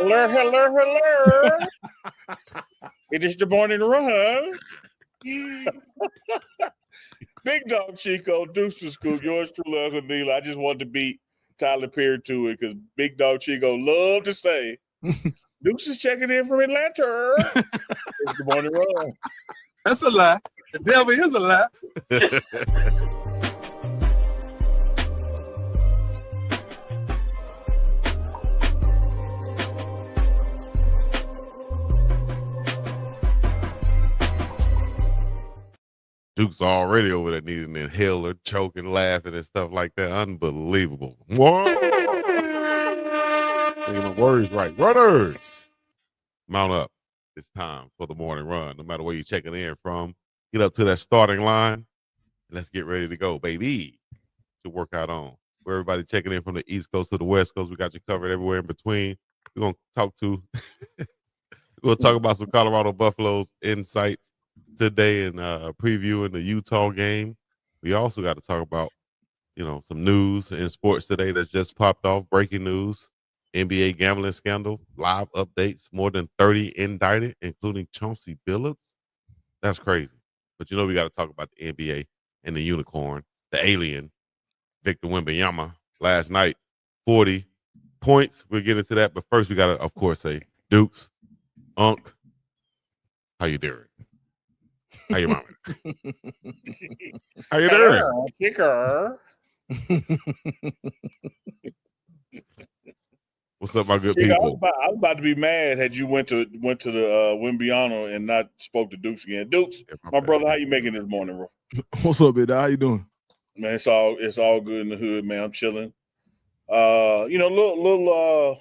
Hello. It is the morning run. Big Dog Chico, Deuces School, yours truly, Uncle Neil. I just wanted to beat Tyler Perry to it because Big Dog Chico loved to say, Deuces checking in from Atlanta. It's the morning run. That's a lie. The devil is a lie. Duke's already over there needing an inhaler, choking, laughing, and stuff like that. Unbelievable. Whoa. Thinking my words right. Runners, mount up. It's time for the morning run. No matter where you're checking in from, get up to that starting line, and let's get ready to go, baby, to work out on. For everybody checking in from the East Coast to the West Coast, we got you covered everywhere in between. We're going to talk about some Colorado Buffaloes insights today and previewing the Utah game. We also got to talk about, some news in sports today that's just popped off. Breaking news, NBA gambling scandal, live updates, more than 30 indicted, including Chauncey Billups. That's crazy. But we got to talk about the NBA and the unicorn, the alien, Victor Wembanyama. Last night, 40 points. We'll get into that. But first, we got to, of course, say, Dukes, Unc, how you doing? How you mama? How you doing? Kicker. What's up, my good Chico, people? I was about to be mad had you went to the Wimbiano and not spoke to Dukes again. Dukes, my brother, how you making this morning, bro? What's up, big dog? How you doing? Man, it's all good in the hood, man. I'm chilling. Little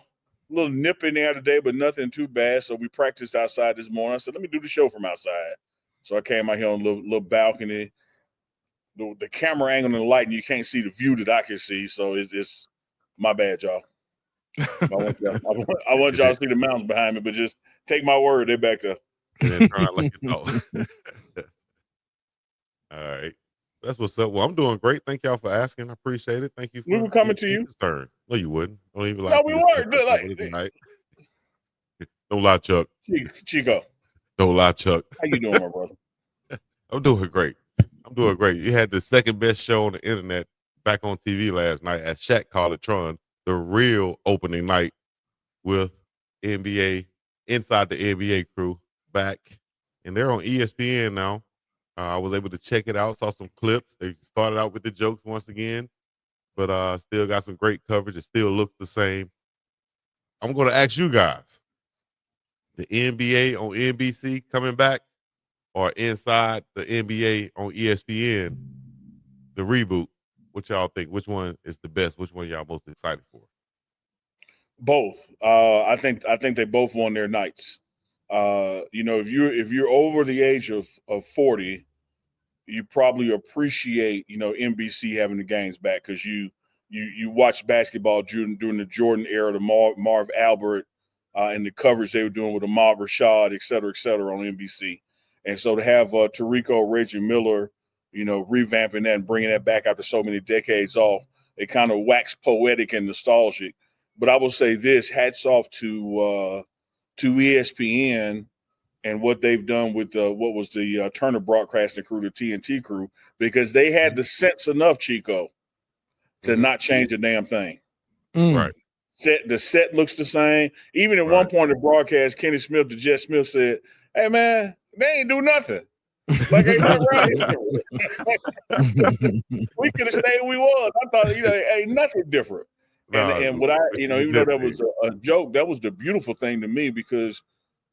nip in there today, but nothing too bad. So we practiced outside this morning. I said, let me do the show from outside. So I came out here on a little balcony. The camera angle and the light, and you can't see the view that I can see. So it's my bad, y'all. I want y'all to see the mountains behind me, but just take my word, they're back there. And turn out like you know. All right. That's what's up. Well, I'm doing great. Thank y'all for asking. I appreciate it. Thank you. We were coming to you. Turn. No, you wouldn't. Don't even lie. No, we weren't. Don't lie, Chuck. Chico. Don't lie, Chuck. How you doing, my brother? I'm doing great. You had the second best show on the internet back on TV last night at Shaq Called It Tron, the real opening night with NBA, inside the NBA crew back. And they're on ESPN now. I was able to check it out, saw some clips. They started out with the jokes once again, but still got some great coverage. It still looks the same. I'm going to ask you guys, the NBA on NBC coming back or inside the NBA on ESPN, the reboot, what y'all think? Which one is the best? Which one y'all most excited for? Both. I think they both won their nights. If you're over the age of 40, you probably appreciate NBC having the games back because you watched basketball during the Jordan era, the Marv Albert, and the coverage they were doing with Ahmad Rashad, et cetera, on NBC. And so to have Tarico, Reggie Miller, revamping that and bringing that back after so many decades off, it kind of waxed poetic and nostalgic. But I will say this: hats off to ESPN and what they've done with what was the Turner Broadcasting crew, the TNT crew, because they had the sense enough, Chico, to not change a damn thing. Right. The set looks the same. Even at one point in the broadcast, Kenny Smith, the Jet Smith said, "Hey man, they ain't do nothing. Like ain't nothing right here. We could have stayed where we was. I thought, ain't nothing different." And what even though that was a joke, that was the beautiful thing to me because,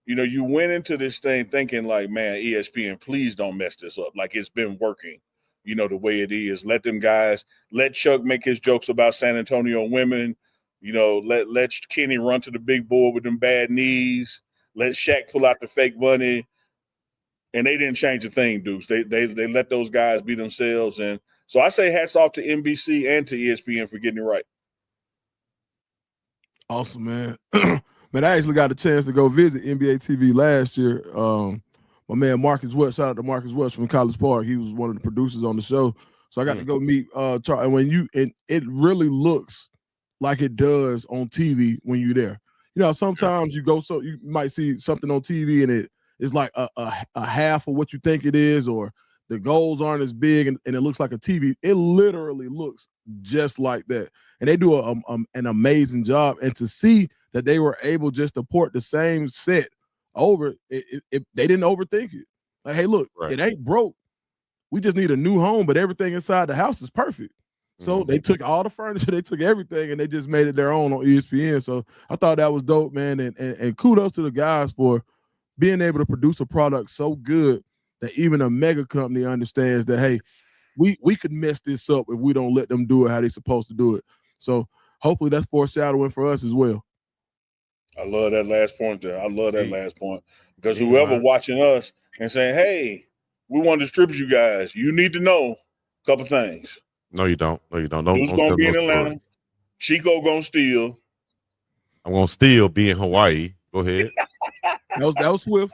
you went into this thing thinking like, man, ESPN, please don't mess this up. Like it's been working, the way it is. Let them guys, let Chuck make his jokes about San Antonio women. Let Kenny run to the big board with them bad knees. Let Shaq pull out the fake money. And they didn't change a thing, Dukes. They let those guys be themselves. And so I say hats off to NBC and to ESPN for getting it right. Awesome, man. Man, I actually got a chance to go visit NBA TV last year. My man Marcus West, shout out to Marcus West from College Park. He was one of the producers on the show. So I got to go meet Charles. And it really looks like it does on TV when you're there. sometimes you might see something on TV and it is like a half of what you think it is, or the goals aren't as big and it looks like a TV. It literally looks just like that. And they do an amazing job. And to see that they were able just to port the same set over, they didn't overthink it. Like, hey, look, It ain't broke. We just need a new home, but everything inside the house is perfect. So they took all the furniture, they took everything, and they just made it their own on ESPN. So I thought that was dope, man. And kudos to the guys for being able to produce a product so good that even a mega company understands that, hey, we could mess this up if we don't let them do it how they're supposed to do it. So hopefully that's foreshadowing for us as well. I love that last point there. I love that last point because whoever watching us and saying, hey, we want to distribute you guys, you need to know a couple things. No, you don't. Who's going to be in Atlanta? Story. Chico going to steal. I'm going to still be in Hawaii. Go ahead. that was Swift.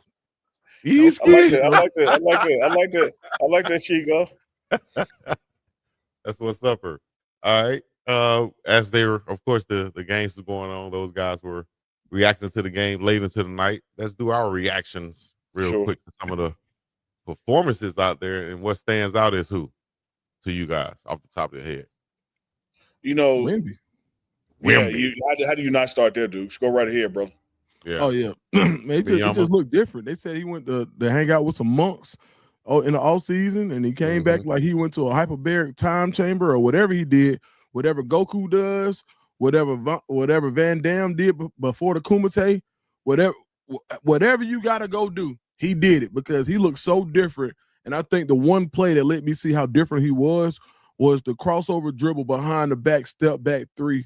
Easy. I like that, Chico. That's what's up her. All right. As they were, of course, the games were going on, those guys were reacting to the game late into the night. Let's do our reactions real quick to some of the performances out there. And what stands out is who to you guys off the top of your head? Wemby. Yeah, how do you not start there, Dukes? Go right ahead, brother. Yeah. Oh yeah, man, it just looked different. They said he went to hang out with some monks in the off season, and he came back like he went to a hyperbaric time chamber or whatever he did, whatever Goku does, whatever Van Damme did before the Kumite, whatever you got to go do, he did it because he looked so different. And I think the one play that let me see how different he was the crossover dribble behind the back, step back three.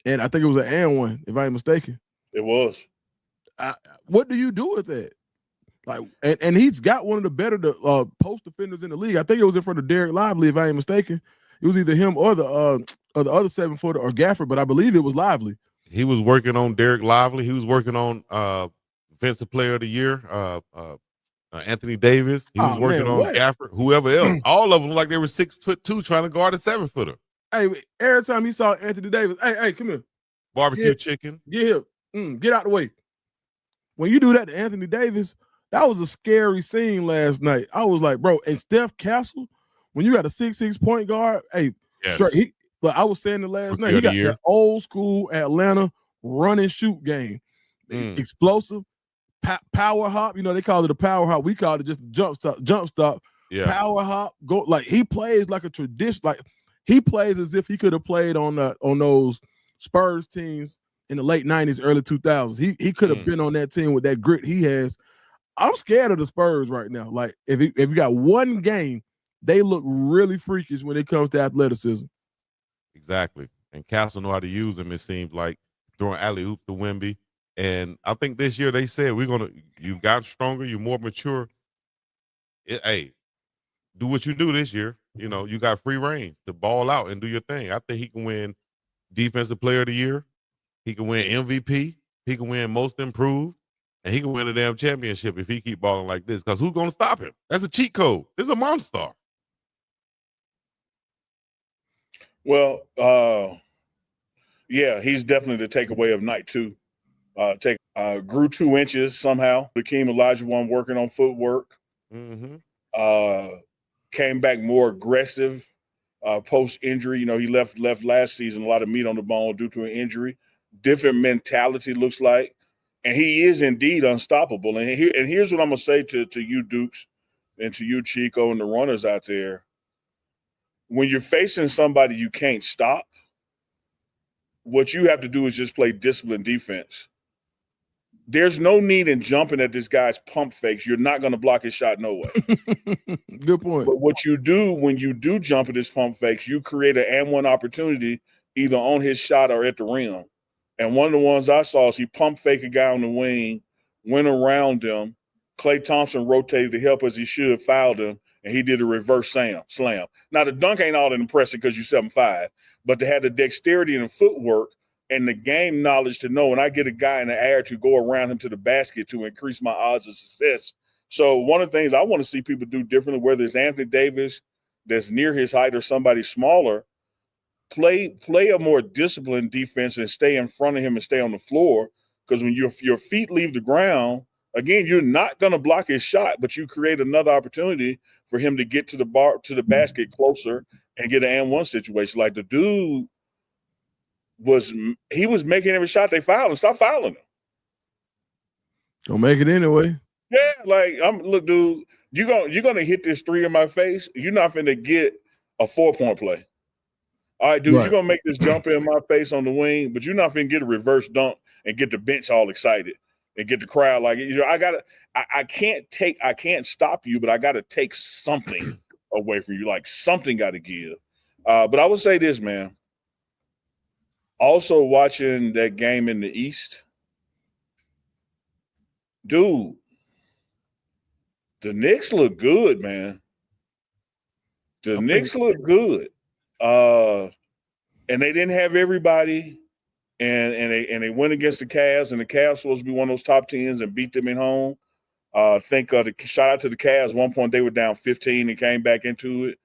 And I think it was an and one, if I ain't mistaken. It was. What do you do with that? Like, and he's got one of the better post defenders in the league. I think it was in front of Derek Lively, if I ain't mistaken. It was either him or the other 7-footer or Gafford, but I believe it was Lively. He was working on Derek Lively. He was working on Defensive Player of the Year, Anthony Davis. He was working on Gafford, whoever else. All of them like they were 6'2" trying to guard a 7-footer. Hey, every time he saw Anthony Davis, hey, come here. Barbecue chicken. Get here. Get out the way. When you do that to Anthony Davis, that was a scary scene last night. I was like, bro, and Steph Castle, when you got a 6'6" point guard, but I was saying the last night, he got that old school Atlanta run and shoot game. Explosive, power hop. They call it a power hop. We call it just a jump stop. Yeah. Power hop. Go like he plays like a tradition. Like he plays as if he could have played on those Spurs teams in the late 90s, early 2000s. He could have been on that team with that grit he has. I'm scared of the Spurs right now. Like if you got one game, they look really freakish when it comes to athleticism. Exactly. And Castle know how to use them, it seems like, throwing alley-oop to Wemby. And I think this year they said you got stronger, you're more mature. Hey, do what you do this year. You got free reign to ball out and do your thing. I think he can win Defensive Player of the Year. He can win MVP. He can win Most Improved. And he can win a damn championship if he keep balling like this. Because who's going to stop him? That's a cheat code. This is a monster. Well, he's definitely the takeaway of night two. Grew 2 inches somehow. Became Olajuwon working on footwork. Came back more aggressive post injury. He left last season a lot of meat on the bone due to an injury. Different mentality looks like, and he is indeed unstoppable. And here's what I'm gonna say to you, Dukes, and to you, Chico, and the runners out there. When you're facing somebody you can't stop, what you have to do is just play disciplined defense. There's no need in jumping at this guy's pump fakes. You're not going to block his shot no way. Good point. But what you do when you do jump at his pump fakes, you create an and one opportunity either on his shot or at the rim. And one of the ones I saw is he pump fake a guy on the wing, went around him. Klay Thompson rotated to help as he should, fouled him, and he did a reverse slam. Now, the dunk ain't all that impressive because you're 7'5", but to have the dexterity and the footwork and the game knowledge to know when I get a guy in the air to go around him to the basket to increase my odds of success. So one of the things I want to see people do differently, whether it's Anthony Davis that's near his height or somebody smaller, play a more disciplined defense and stay in front of him and stay on the floor. Because when your feet leave the ground, again, you're not going to block his shot, but you create another opportunity for him to get to the basket closer and get an and one situation. Like the dude was making every shot they fouled and stop fouling him. Don't make it anyway. Yeah, like look, dude, you're gonna hit this three in my face. You're not finna get a 4-point play. All right, dude, Right. you're gonna make this jump in my face on the wing, but you're not finna get a reverse dunk and get the bench all excited and get the crowd like, I can't stop you, but I gotta take something away from you. Like something gotta give. But I would say this, man. Also watching that game in the East, dude, the Knicks look good, man. The Knicks look good. And they didn't have everybody, and they went against the Cavs, and the Cavs supposed to be one of those top 10s and beat them at home. Shout out to the Cavs. One point they were down 15 and came back into it.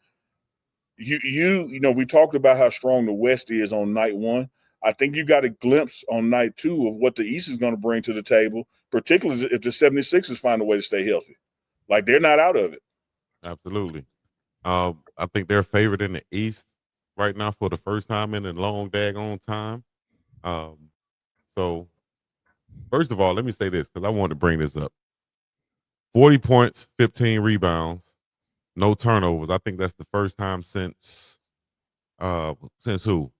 You know, we talked about how strong the West is on night one. I think you got a glimpse on night two of what the East is going to bring to the table, particularly if the 76ers find a way to stay healthy. Like they're not out of it. Absolutely. I think they're favored in the East right now for the first time in a long daggone time. So first of all, let me say this because I wanted to bring this up. 40 points, 15 rebounds, no turnovers. I think that's the first time since who?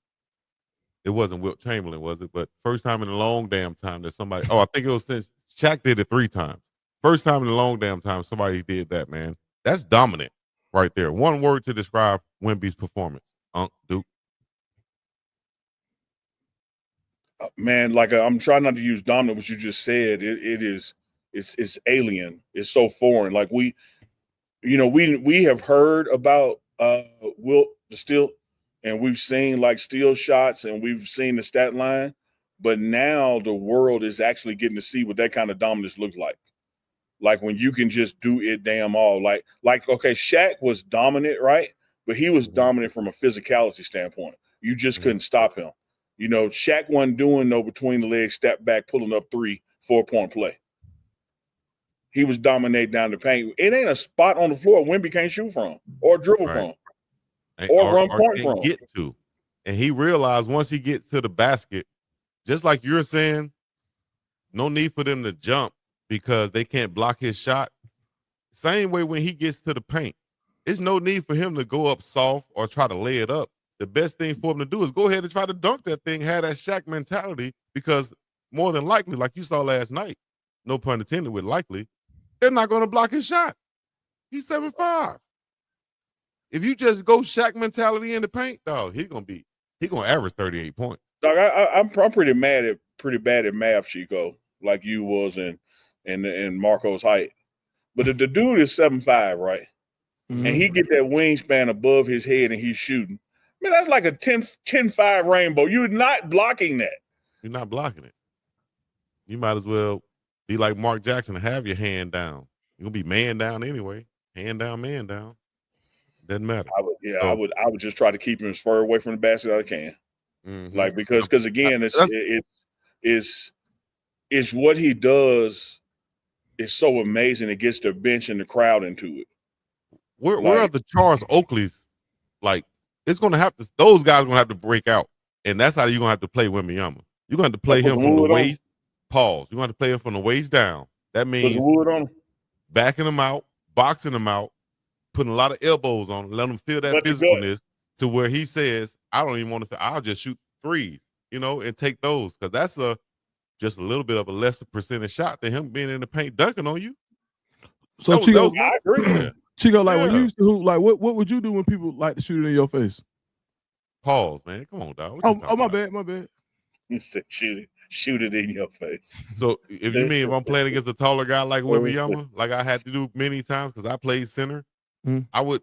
It wasn't Wilt Chamberlain, was it? But first time in a long damn time that somebody. Oh, I think it was since Shaq did it 3 times. First time in a long damn time somebody did that, man. That's dominant right there. One word to describe Wemby's performance. Duke. Man, like I'm trying not to use dominant, what you just said. It's alien. It's so foreign. Like we have heard about Wilt the steal, and we've seen like steal shots, and we've seen the stat line, but now the world is actually getting to see what that kind of dominance looks like. Like when you can just do it damn all. Like okay, Shaq was dominant, right? But he was dominant from a physicality standpoint. You just couldn't stop him. You know, Shaq wasn't doing no between the legs, step back, pulling up 3, 4-point play. He was dominating down the paint. It ain't a spot on the floor Wemby can't shoot from or dribble from or run point from. Get to. And he realized once he gets to the basket, just like you're saying, no need for them to jump because they can't block his shot. Same way when he gets to the paint, there's no need for him to go up soft or try to lay it up. The best thing for him to do is go ahead and try to dunk that thing, have that Shaq mentality, because more than likely, like you saw last night, no pun intended with likely, they're not going to block his shot. He's 7'5". If you just go Shaq mentality in the paint, dog, he's gonna average 38 points. Dog, I'm pretty bad at math, Chico, like you was in Marco's height. But the dude is 7'5", right? Mm-hmm. And he get that wingspan above his head and he's shooting. Man, that's like a 10-5 rainbow. You're not blocking that. You're not blocking it. You might as well be like Mark Jackson and have your hand down. You're gonna be man down anyway. Hand down, man down. Doesn't matter. I would just try to keep him as far away from the basket as I can. Mm-hmm. Like because again, it's what he does is so amazing. It gets the bench and the crowd into it. Where are the Charles Oakleys? Like those guys are gonna have to break out, and that's how you're gonna have to play Wembanyama. You're gonna have to play him from the waist. Pause. You're gonna have to play him from the waist down. That means backing him out, boxing him out, putting a lot of elbows on him, let him feel that physicalness to where he says, I don't even want to. I'll just shoot threes, and take those because that's just a little bit of a lesser percentage shot than him being in the paint dunking on you. So Chico, I agree. Chico, like when you used to hoop, like what would you do when people like to shoot it in your face? Pause, man. Come on, dog. Oh, my bad. You said shoot it in your face. So if you mean if I'm playing against a taller guy like Wembanyama, like I had to do many times because I played center, I would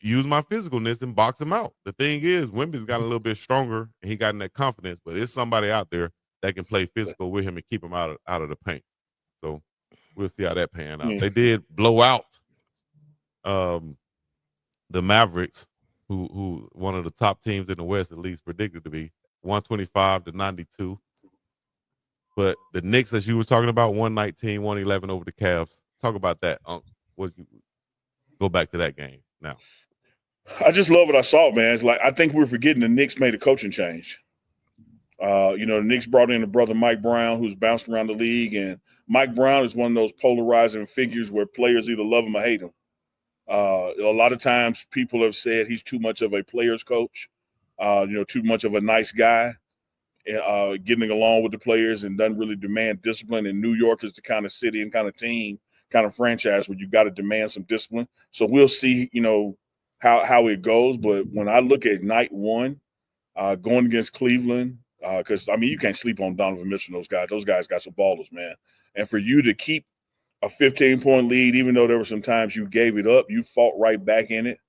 use my physicalness and box him out. The thing is, Wemby's got a little bit stronger and he got in that confidence, but there's somebody out there that can play physical with him and keep him out of the paint. So we'll see how that pan out. They did blow out the Mavericks, who one of the top teams in the West at least predicted to be 125-92. But the Knicks, as you were talking about, 119, 111 over the Cavs. Talk about that. What you go back to that game now? I just love what I saw, man. It's like I think we're forgetting the Knicks made a coaching change. The Knicks brought in a brother, Mike Brown, who's bounced around the league, and Mike Brown is one of those polarizing figures where players either love him or hate him. A lot of times people have said he's too much of a player's coach, too much of a nice guy, getting along with the players and doesn't really demand discipline. And New York is the kind of city and kind of team, kind of franchise where you got to demand some discipline. So we'll see, how it goes. But when I look at night one, going against Cleveland, because, you can't sleep on Donovan Mitchell and those guys. Those guys got some ballers, man. And for you to keep a 15-point lead, even though there were some times you gave it up, you fought right back in it.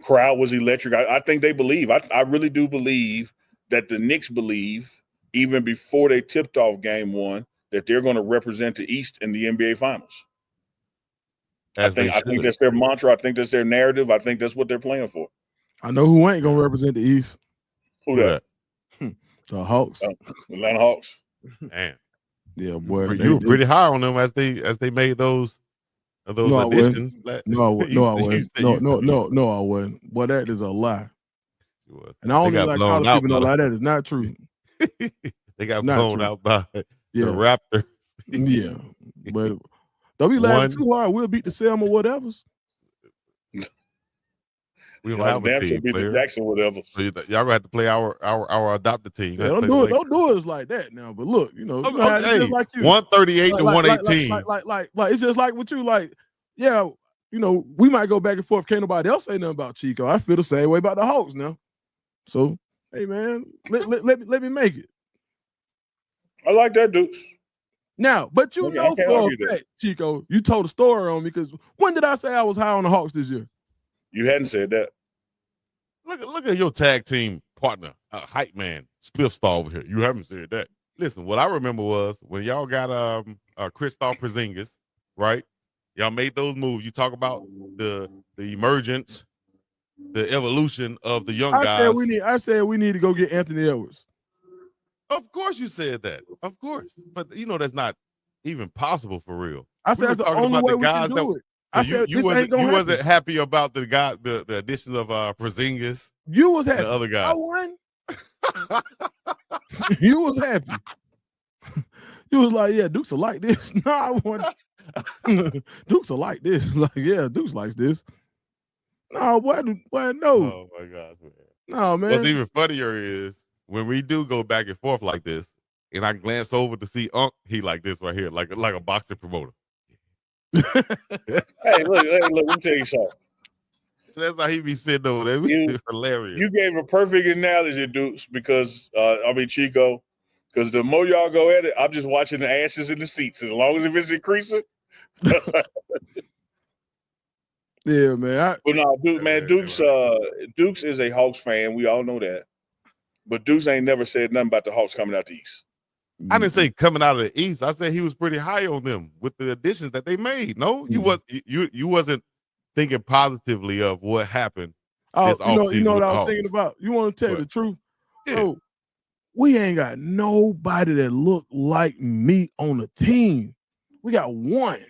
Crowd was electric. I think they believe. I really do believe that the Knicks believe, even before they tipped off game one, that they're going to represent the East in the NBA Finals. I think that's their mantra. I think that's their narrative. I think that's what they're playing for. I know who ain't going to represent the East. Who that? The Hawks. Atlanta Hawks. Man. Yeah, boy. You were pretty high on them as they made those additions. No, I wasn't. Boy, that is a lie. And I only like college people know like that is not true. They got blown out by the Raptors. Yeah. But don't be laughing too hard. We'll beat the Selma whatevers. We don't have a team, beat the Jackson whatever. So y'all gonna have to play our adopted team. Yeah, don't do it like that now. But look, hey, like you. 138 to 118. Like it's just like with you. Like, yeah, we might go back and forth. Can't nobody else say nothing about Chico. I feel the same way about the Hawks now. So, hey man, let me make it. I like that, Dukes. Now, but for a fact, Chico, you told a story on me because when did I say I was high on the Hawks this year? You hadn't said that. Look at your tag team partner, hype man, Spiff Star over here. You haven't said that. Listen, what I remember was when y'all got Kristaps Porzingis, right? Y'all made those moves. You talk about the emergence, the evolution of the young guys. I said we need to go get Anthony Edwards. Of course you said that. Of course. But that's not even possible for real. I said that's the only way we can do it. I said you wasn't happy about the addition of Porzingis. You was happy. The other guy. I won. You was happy. You was like, yeah, Dukes are like this. No, I won. Dukes are like this. Like, yeah, Dukes likes this. No, boy, no. Oh my gosh, man. No, man. What's even funnier is when we do go back and forth like this, and I glance over to see Unc, he like this right here, like a boxing promoter. Hey, look, let me tell you something. That's how he be sitting over there. It's hilarious. You gave a perfect analogy, Dukes, because Chico, because the more y'all go at it, I'm just watching the asses in the seats. As long as if it's increasing. Yeah, man. Dukes is a Hawks fan. We all know that. But Dukes ain't never said nothing about the Hawks coming out the East. I didn't say coming out of the East. I said he was pretty high on them with the additions that they made. No, you wasn't thinking positively of what happened. This offseason. You know what I was thinking about? You want to tell you the truth? Yeah. Bro, we ain't got nobody that look like me on the team. We got one.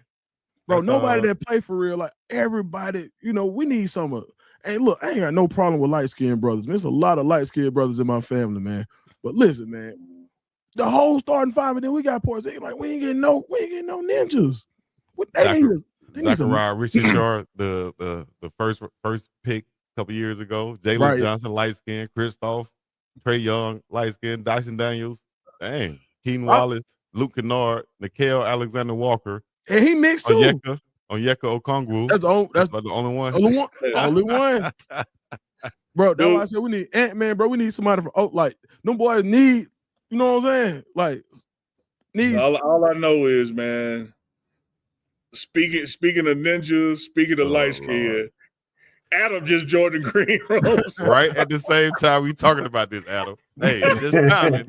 Bro, nobody that play for real. Like everybody, we need some. Hey, look, I ain't got no problem with light-skinned brothers. There's a lot of light-skinned brothers in my family, man. But listen, man. The whole starting five, and then we got Porzingis. Like we ain't getting no ninjas. Zachariah Richardson, the first pick a couple years ago. Jalen Johnson, light skin. Kristaps, Trae Young, light skin. Dyson Daniels, dang. Keenan Wallace, Luke Kennard, Nickeil Alexander-Walker, and he mixed too. Onyeka Okongwu. That's the only one. Only one. Bro, that's why I said we need Ant-Man, bro. We need somebody from like them boys need. You know what I'm saying? Like, all I know is, man. Speaking of ninjas, speaking of light skin, Adam just joined the Green Rose. Right at the same time we talking about this, Adam. Hey, it's just timing.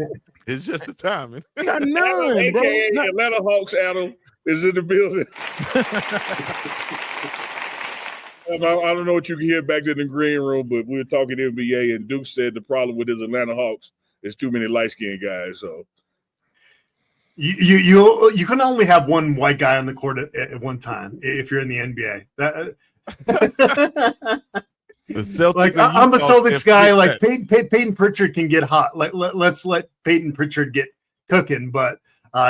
It's just the timing. We got none, bro. Atlanta Hawks, Adam is in the building. I don't know what you can hear back there in the green room, but we were talking NBA, and Duke said the problem with his Atlanta Hawks is too many light-skinned guys. So you can only have one white guy on the court at one time if you're in the NBA. Like I'm a Celtics guy. Like Peyton Pritchard can get hot. Like let's let Peyton Pritchard get cooking, but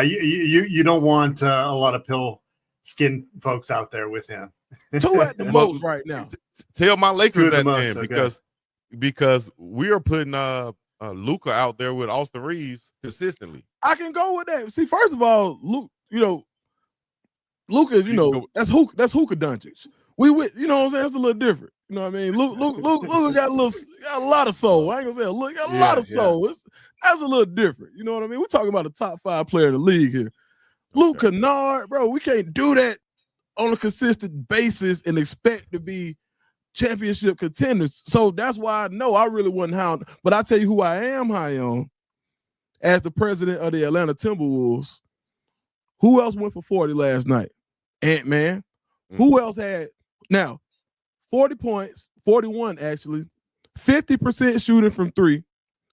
you don't want a lot of pale skin folks out there with him. Two at the most right now. Tell my Lakers that, most, man, okay. because we are putting Luka out there with Austin Reeves consistently. I can go with that. See, first of all, Luka, that's Hookah Doncic. You know what I'm saying? It's a little different. You know what I mean? Luka got a lot of soul. I ain't gonna say Luka got a lot of soul. That's a little different. You know what I mean? We're talking about a top 5 player in the league here. Luke Kennard, bro, we can't do that on a consistent basis and expect to be championship contenders. So that's why I know I really wasn't high on. But I tell you who I am high on as the president of the Atlanta Timberwolves. Who else went for 40 last night? Ant-Man. Who else had now 40 points, 41 actually, 50% shooting from 3,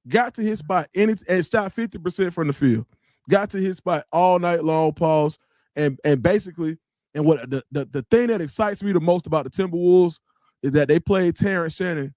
got to his spot and shot 50% from the field. Got to his spot all night long, pause, and basically, and what the thing that excites me the most about the Timberwolves is that they played Terrence Shannon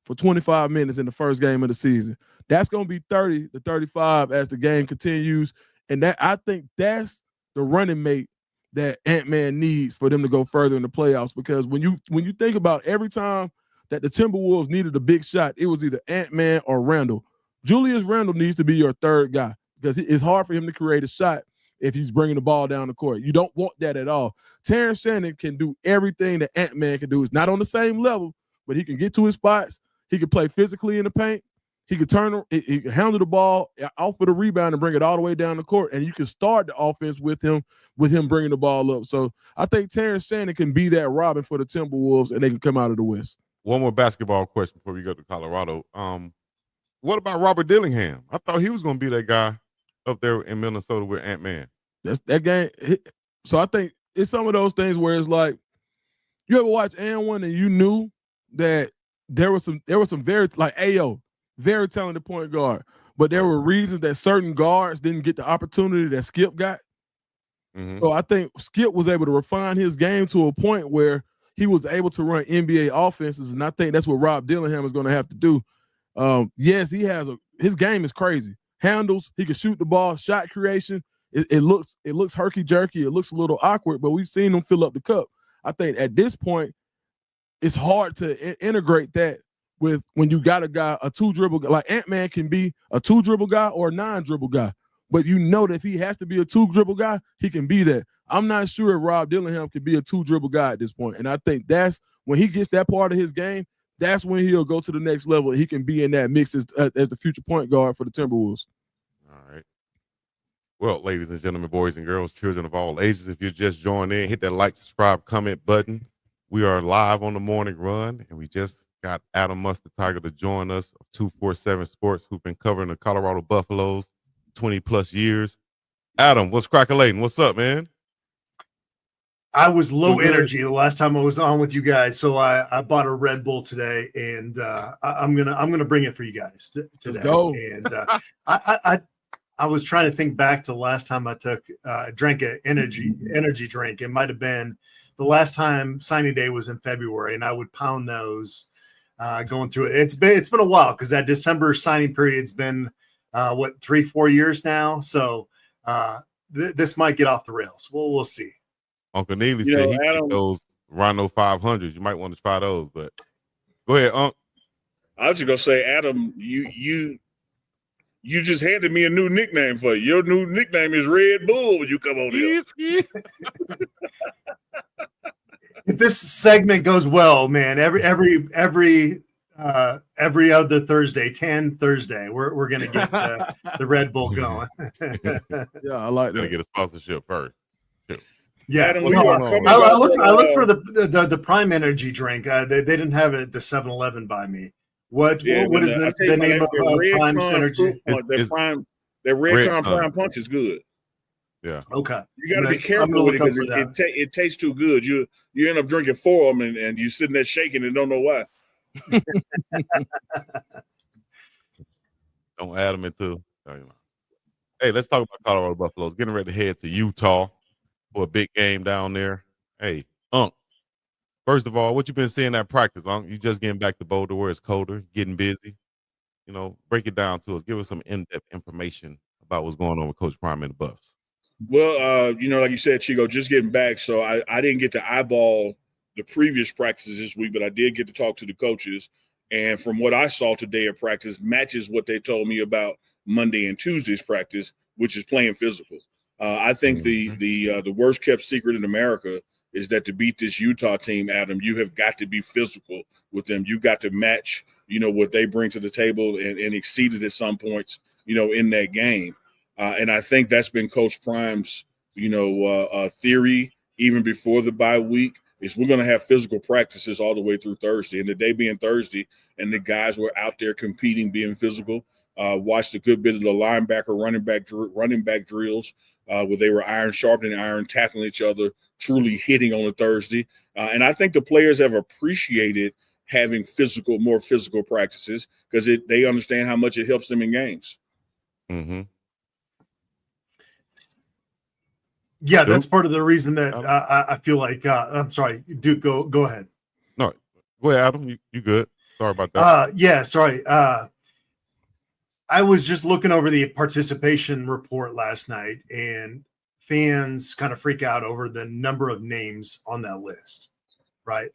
for 25 minutes in the first game of the season. That's going to be 30 to 35 as the game continues, and that I think that's the running mate that Ant-Man needs for them to go further in the playoffs. Because when you think about every time that the Timberwolves needed a big shot, it was either Ant-Man or Randall. Julius Randle needs to be your third guy because it's hard for him to create a shot if he's bringing the ball down the court. You don't want that at all. Terrence Shannon can do everything that Ant-Man can do. It's not on the same level, but he can get to his spots. He can play physically in the paint. He can he can handle the ball off of the rebound and bring it all the way down the court. And you can start the offense with him bringing the ball up. So I think Terrence Shannon can be that Robin for the Timberwolves, and they can come out of the West. One more basketball question before we go to Colorado. What about Robert Dillingham? I thought he was going to be that guy up there in Minnesota with Ant-Man. That's that game. So I think it's some of those things where it's like, you ever watch N1 and you knew that there was some very, like Ayo, very talented point guard, but there were reasons that certain guards didn't get the opportunity that Skip got. Mm-hmm. So I think Skip was able to refine his game to a point where he was able to run NBA offenses, and I think that's what Rob Dillingham is going to have to do. Yes, his game is crazy. Handles, he can shoot the ball, shot creation. It looks herky jerky. It looks a little awkward, but we've seen him fill up the cup. I think at this point, it's hard to integrate that with when you got a guy, a 2-dribble guy. Like Ant-Man can be a 2-dribble guy or a 9-dribble guy, but you know that if he has to be a 2-dribble guy, he can be that. I'm not sure if Rob Dillingham can be a 2-dribble guy at this point, and I think that's when he gets that part of his game. That's when he'll go to the next level. He can be in that mix as the future point guard for the Timberwolves. All right. Well, ladies and gentlemen, boys and girls, children of all ages, if you're just joining in, hit that like, subscribe, comment button. We are live on the morning run, and we just got Adam Muntertieger to join us of 247 Sports, who've been covering the Colorado Buffaloes 20-plus years. Adam, what's crackalating? What's up, man? I was low energy the last time I was on with you guys, so I bought a Red Bull today, and I'm gonna bring it for you guys today. Let's go. And I was trying to think back to the last time I drank an energy drink. It might have been the last time signing day was in February, and I would pound those going through it. It's been a while because that December signing period's been 3-4 years now. So this might get off the rails. We'll see. Uncle Neely said he picked those Rhino 500s. You might want to try those, but go ahead, Unc. I was just gonna say, Adam, you just handed me a new nickname for you. Your new nickname is Red Bull when you come on here. If this segment goes well, man, every other Thursday, 10 Thursday, we're gonna get the Red Bull going. Yeah, I like that. Gonna get a sponsorship first. Yeah, Adam, I looked for the Prime Energy drink. They didn't have it at the 7-Eleven by me. What is the name of Prime's Energy? That Redcon Prime Punch is good. Yeah. Okay. You got to be I'm careful gonna with it look up because for that. it tastes too good. You end up drinking 4 of them and you sitting there shaking and don't know why. Don't add them into. Hey, let's talk about Colorado Buffaloes getting ready to head to Utah for a big game down there. Hey, first of all, what you been seeing at practice, You just getting back to Boulder where it's colder, getting busy. Break it down to us. Give us some in-depth information about what's going on with Coach Prime and the Buffs. Well, like you said, Chico, just getting back. So I didn't get to eyeball the previous practices this week, but I did get to talk to the coaches. And from what I saw today at practice matches what they told me about Monday and Tuesday's practice, which is playing physical. I think the worst kept secret in America is that to beat this Utah team, Adam, you have got to be physical with them. You've got to match, what they bring to the table and exceed it at some points, in that game. And I think that's been Coach Prime's, theory even before the bye week is we're going to have physical practices all the way through Thursday. And the day being Thursday, and the guys were out there competing, being physical. Watched a good bit of the linebacker, running back drills where they were iron sharpening iron, tackling each other, truly hitting on a Thursday. And I think the players have appreciated having more physical practices because they understand how much it helps them in games. Mm-hmm. Yeah, that's part of the reason that I feel like I'm sorry, Duke, go ahead. No, go ahead, Adam. You good? Sorry about that. Yeah, sorry. I was just looking over the participation report last night, and fans kind of freak out over the number of names on that list, right?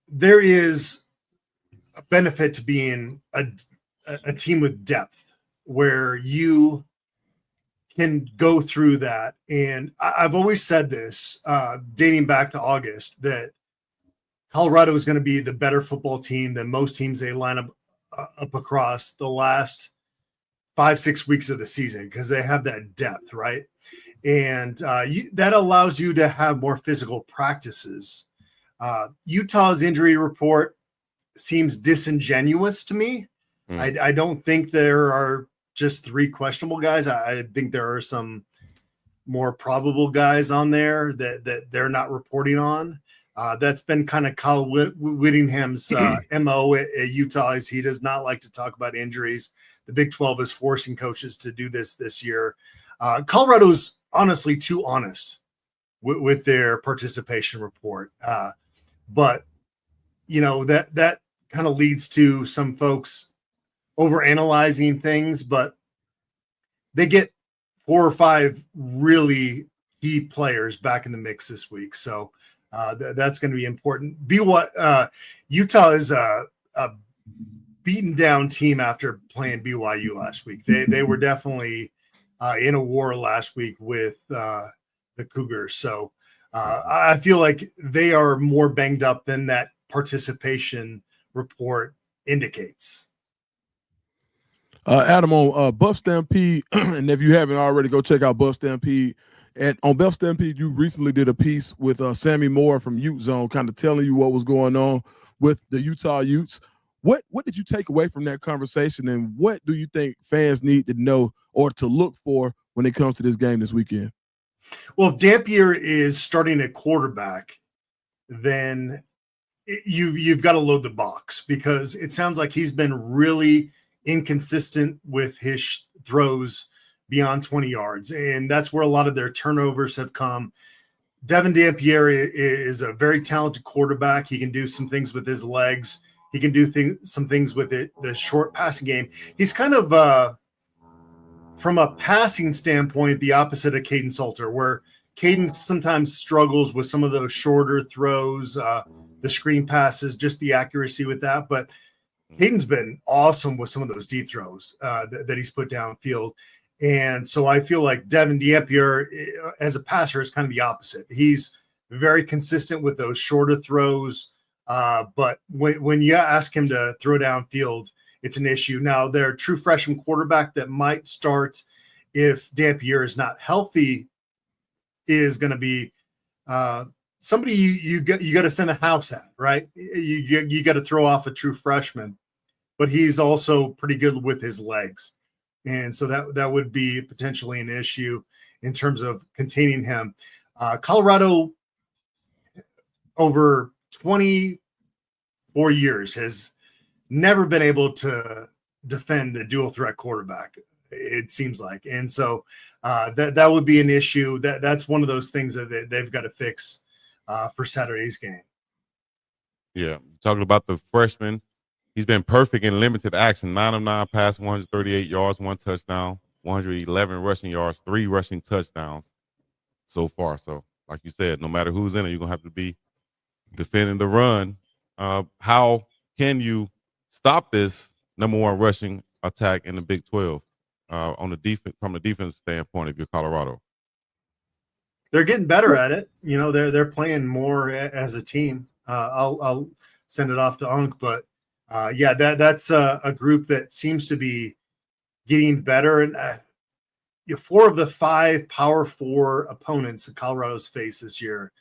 There is a benefit to being a team with depth where you can go through that. And I've always said this, dating back to August, that Colorado is going to be the better football team than most teams they line up across the last 5-6 weeks of the season because they have that depth, right? And that allows you to have more physical practices. Utah's injury report seems disingenuous to me. I don't think there are just 3 questionable guys. I think there are some more probable guys on there that they're not reporting on. That's been kind of Kyle Whittingham's MO at Utah is he does not like to talk about injuries. The Big 12 is forcing coaches to do this year. Colorado's honestly too honest with their participation report. But, that kind of leads to some folks overanalyzing things, but they get 4 or 5 really key players back in the mix this week. So that's going to be important. Utah is a beaten down team after playing BYU last week. They were definitely in a war last week with the Cougars. So I feel like they are more banged up than that participation report indicates. Adam, on Buff Stampede, and if you haven't already, go check out Buff Stampede. On Buff Stampede, you recently did a piece with Sammy Moore from Ute Zone, kind of telling you what was going on with the Utah Utes. What did you take away from that conversation, and what do you think fans need to know or to look for when it comes to this game this weekend? Well, if Dampier is starting at quarterback, then you've got to load the box because it sounds like he's been really inconsistent with his throws beyond 20 yards. And that's where a lot of their turnovers have come. Devin Dampier is a very talented quarterback. He can do some things with his legs. He can do some things with the short passing game. He's kind of, from a passing standpoint, the opposite of Caden Salter, where Caden sometimes struggles with some of those shorter throws, the screen passes, just the accuracy with that. But Caden's been awesome with some of those deep throws that he's put downfield. And so I feel like Devin Dampier as a passer is kind of the opposite. He's very consistent with those shorter throws. But when you ask him to throw downfield, it's an issue. Now, their true freshman quarterback that might start if Dampier is not healthy is going to be somebody you got to send a house at, right? You got to throw off a true freshman, but he's also pretty good with his legs. And so that would be potentially an issue in terms of containing him. Colorado over 24 years has never been able to defend the dual threat quarterback, it seems like. And so that would be an issue. That's one of those things that they've got to fix for Saturday's game. Yeah, talking about the freshman, he's been perfect in limited action. 9 of 9 passing, 138 yards, 1 touchdown, 111 rushing yards, 3 rushing touchdowns so far. So, like you said, no matter who's in it, you're gonna have to be defending the run. How can you stop this number 1 rushing attack in the Big 12 on the defense from the defense standpoint if you're Colorado? They're getting better at it. You know, they're playing more as a team. I'll send it off to Unk, but yeah, that's a group that seems to be getting better. And 4 of the 5 Power 4 opponents that Colorado's faced this year,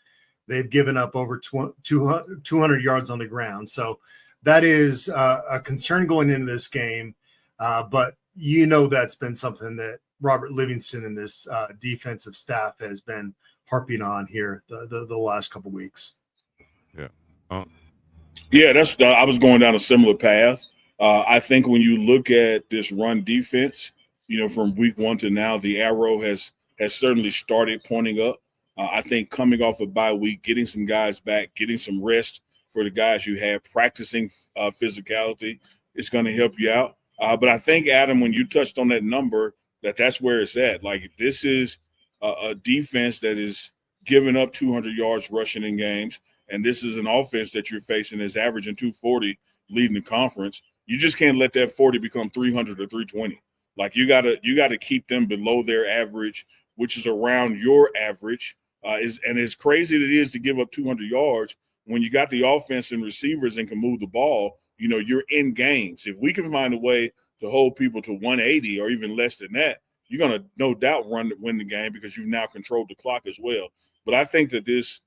they've given up over 200 yards on the ground. So that is a concern going into this game. But you know that's been something that Robert Livingston and this defensive staff has been harping on here the last couple of weeks. Yeah. Yeah, I was going down a similar path. I think when you look at this run defense, you know, from week 1 to now, the arrow has certainly started pointing up. I think coming off a bye week, getting some guys back, getting some rest for the guys you have, practicing physicality is going to help you out. But I think, Adam, when you touched on that number, that's where it's at. Like, this is a defense that is giving up 200 yards rushing in games, and this is an offense that you're facing is averaging 240 leading the conference. You just can't let that 40 become 300 or 320. Like, you gotta keep them below their average, which is around your average. And as crazy as it is to give up 200 yards, when you got the offense and receivers and can move the ball, you know, you're in games. If we can find a way to hold people to 180 or even less than that, you're going to no doubt win the game because you've now controlled the clock as well. But I think that this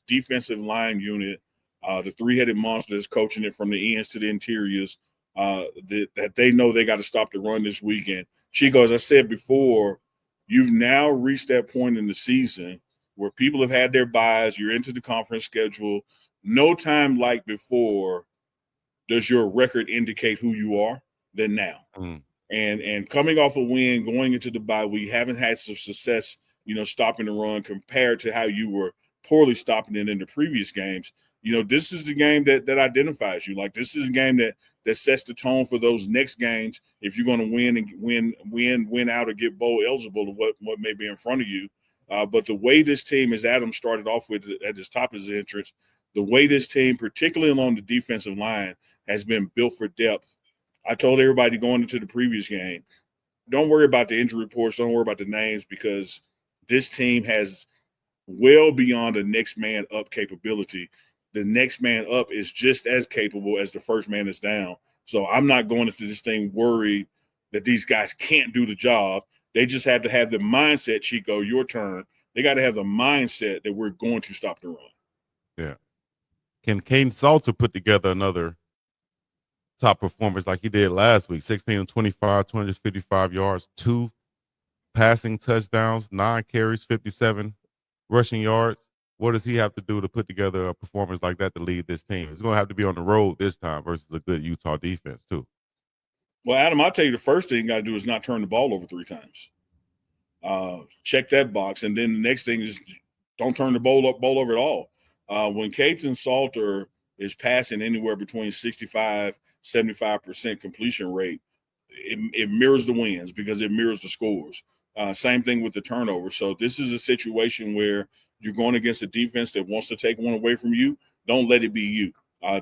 defensive line unit, the 3-headed monster that's coaching it from the ends to the interiors, that they know they got to stop the run this weekend. Chico, as I said before, you've now reached that point in the season where people have had their buys. You're into the conference schedule. No time like before does your record indicate who you are than now. And coming off a win, going into the bye, we haven't had some success, you know, stopping the run compared to how you were poorly stopping it in the previous games. You know, this is the game that identifies you. Like, this is a game that sets the tone for those next games. If you're going to win out or get bowl eligible to what may be in front of you. But the way this team, as Adam started off with at his top of his entrance, the way this team, particularly along the defensive line, has been built for depth. I told everybody going into the previous game, don't worry about the injury reports, don't worry about the names, because this team has well beyond a next man up capability. The next man up is just as capable as the first man is down. So I'm not going into this thing worried that these guys can't do the job. They just have to have the mindset, Chico, your turn. They got to have the mindset that we're going to stop the run. Yeah. Can Caden Salter put together another top performance like he did last week? 16 of 25, 255 yards, 2 passing touchdowns, 9 carries, 57 rushing yards. What does he have to do to put together a performance like that to lead this team? It's going to have to be on the road this time versus a good Utah defense too. Well, Adam, I'll tell you the first thing you got to do is not turn the ball over 3 times. Check that box. And then the next thing is don't turn the ball over at all. When Caden Salter is passing anywhere between 65, 75% completion rate, it mirrors the wins because it mirrors the scores. Same thing with the turnover. So this is a situation where you're going against a defense that wants to take one away from you. Don't let it be you.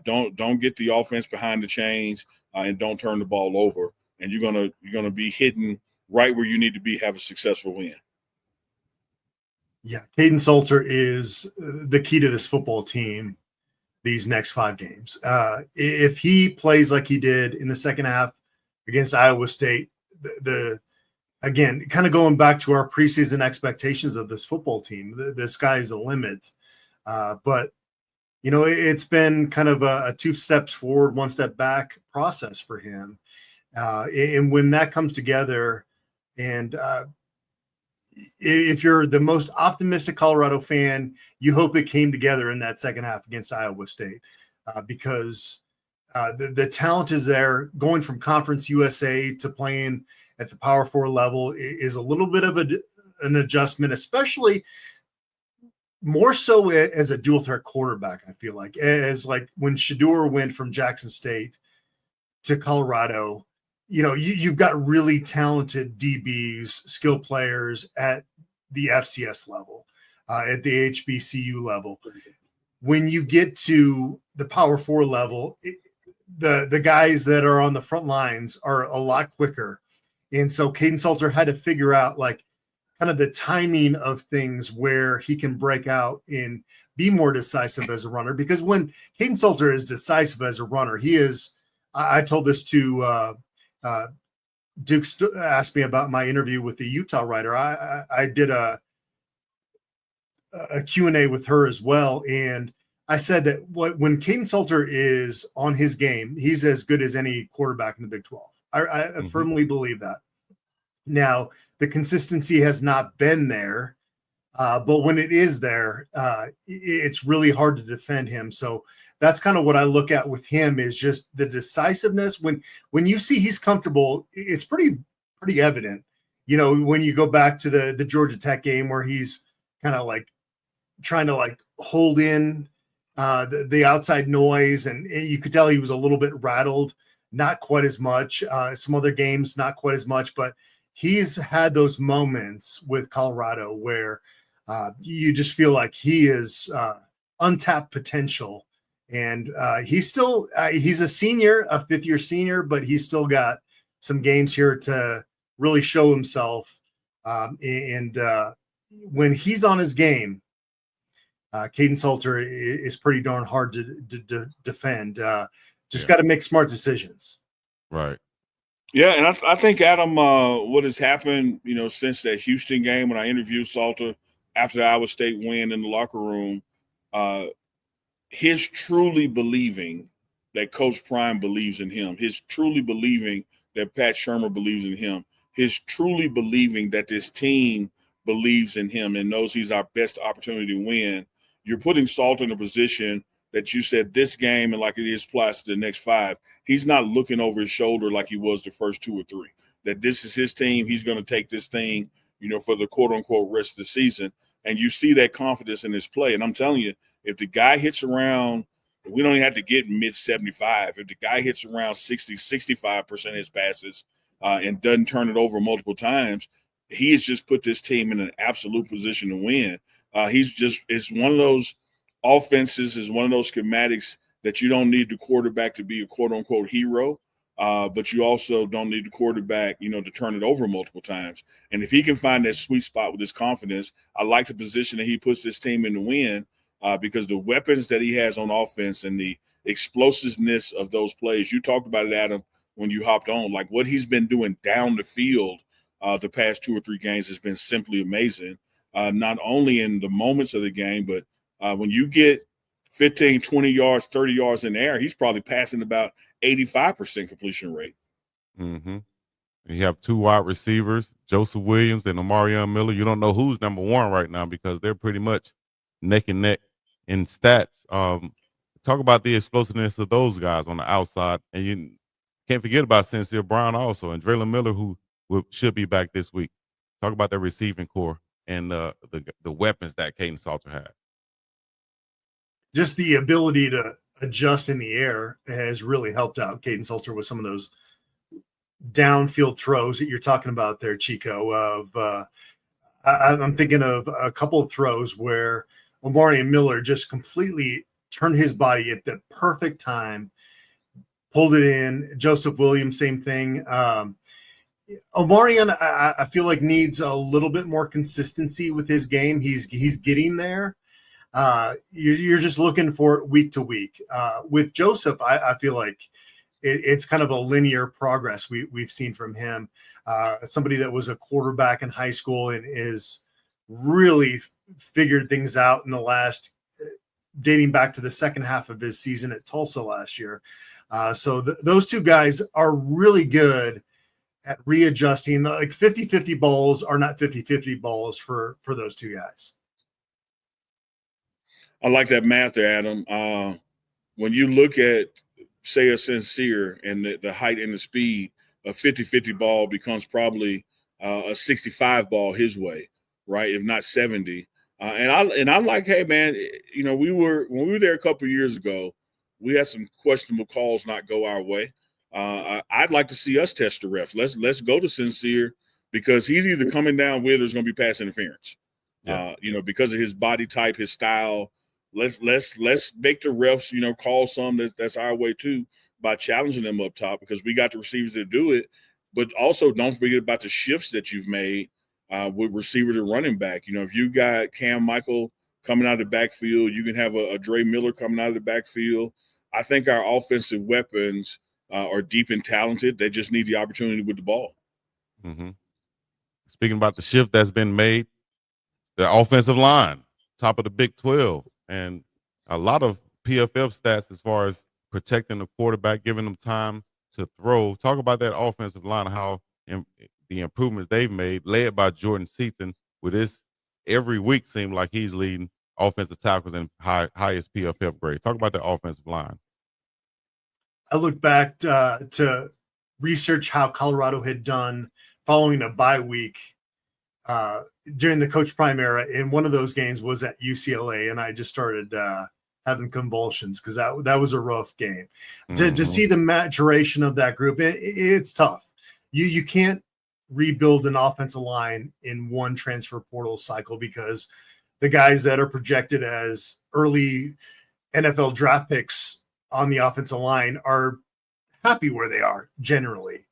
Don't get the offense behind the chains and don't turn the ball over. And you're gonna be hitting right where you need to be, have a successful win. Yeah, Caden Salter is the key to this football team these next 5 games. If he plays like he did in the second half against Iowa State, again, kind of going back to our preseason expectations of this football team, the sky's the limit. But, you know, it's been kind of a 2 steps forward, 1 step back process for him. And when that comes together, and if you're the most optimistic Colorado fan, you hope it came together in that second half against Iowa State, because the talent is there. Going from Conference USA to playing at the Power 4 level is a little bit of an adjustment, especially more so as a dual threat quarterback. I feel like when Shedeur went from Jackson State to Colorado, you've got really talented DBs, skill players at the FCS level, at the HBCU level. When you get to the Power 4 level, the guys that are on the front lines are a lot quicker. And so Caden Salter had to figure out kind of the timing of things where he can break out and be more decisive as a runner. Because when Caden Salter is decisive as a runner, he is. I told this to Duke asked me about my interview with the Utah writer. I did a Q&A with her as well, and I said that when Caden Salter is on his game, he's as good as any quarterback in the Big 12. I firmly believe that. Now, the consistency has not been there, but when it is there, it's really hard to defend him. So that's kind of what I look at with him, is just the decisiveness. When you see he's comfortable, it's pretty evident. When you go back to the Georgia Tech game where he's kind of trying to hold in the outside noise, and you could tell he was a little bit rattled, not quite as much. Some other games, not quite as much, but he's had those moments with Colorado where you just feel like he is untapped potential. And he's a senior, a fifth-year senior, but he's still got some games here to really show himself. And when he's on his game, Caden Salter is pretty darn hard to defend. Just got to make smart decisions. Right. Yeah, and I think, Adam, what has happened, since that Houston game when I interviewed Salter after the Iowa State win in the locker room, his truly believing that Coach Prime believes in him, his truly believing that Pat Shurmur believes in him, his truly believing that this team believes in him and knows he's our best opportunity to win. You're putting Salter in a position that you said this game, and like it is applies to the next 5, he's not looking over his shoulder like he was the first 2 or 3, that this is his team. He's going to take this thing, for the quote unquote rest of the season. And you see that confidence in his play. And I'm telling you, if the guy hits around, we don't even have to get mid 75. If the guy hits around 60, 65% of his passes and doesn't turn it over multiple times, he has just put this team in an absolute position to win. It's one of those offenses, is one of those schematics that you don't need the quarterback to be a quote unquote hero, but you also don't need the quarterback, to turn it over multiple times. And if he can find that sweet spot with his confidence, I like the position that he puts this team in to win, because the weapons that he has on offense and the explosiveness of those plays, you talked about it, Adam, when you hopped on, like what he's been doing down the field the past 2 or 3 games has been simply amazing. Not only in the moments of the game, but when you get 15, 20 yards, 30 yards in the air, he's probably passing about 85% completion rate. Mm-hmm. And you have 2 wide receivers, Joseph Williams and Omarion Miller. You don't know who's number 1 right now because they're pretty much neck and neck in stats. Talk about the explosiveness of those guys on the outside. And you can't forget about Sincere Brown also, and Draylon Miller, who should be back this week. Talk about their receiving core and the weapons that Caden Salter had. Just the ability to adjust in the air has really helped out Caden Salter with some of those downfield throws that you're talking about there, Chico. I'm thinking of a couple of throws where Omarion Miller just completely turned his body at the perfect time, pulled it in. Joseph Williams, same thing. Omarion, I feel like needs a little bit more consistency with his game. He's getting there. You're just looking for it week to week. With Joseph, I feel like it's kind of a linear progress we've seen from him. Somebody that was a quarterback in high school and is really figured things out in the last, dating back to the second half of his season at Tulsa last year. So those two guys are really good at readjusting. Like 50-50 balls are not 50-50 balls for those two guys. I like that math there, Adam. When you look at, say, a Sincere and the height and the speed, a 50-50 ball becomes probably a 65 ball his way, right? If not 70. And I like, hey man, when we were there a couple of years ago, we had some questionable calls not go our way. I'd like to see us test the ref. Let's go to Sincere, because he's either coming down with or there's going to be pass interference. Yeah. Because of his body type, his style. Let's make the refs, call some that's our way too, by challenging them up top, because we got the receivers to do it. But also don't forget about the shifts that you've made with receiver to running back. If you got Cam Michael coming out of the backfield, you can have a Dre Miller coming out of the backfield. I think our offensive weapons are deep and talented. They just need the opportunity with the ball. Mm-hmm. Speaking about the shift that's been made, the offensive line, top of the Big 12, and a lot of PFF stats as far as protecting the quarterback, giving them time to throw. Talk about that offensive line, how the improvements they've made, led by Jordan Seaton. With this, every week seemed like he's leading offensive tackles in highest PFF grade. Talk about the offensive line. I look back to research how Colorado had done following a bye week during the Coach Prime era, and one of those games was at UCLA, and I just started having convulsions because that was a rough game. Mm-hmm. To see the maturation of that group, it's tough. You can't rebuild an offensive line in one transfer portal cycle, because the guys that are projected as early NFL draft picks on the offensive line are happy where they are generally.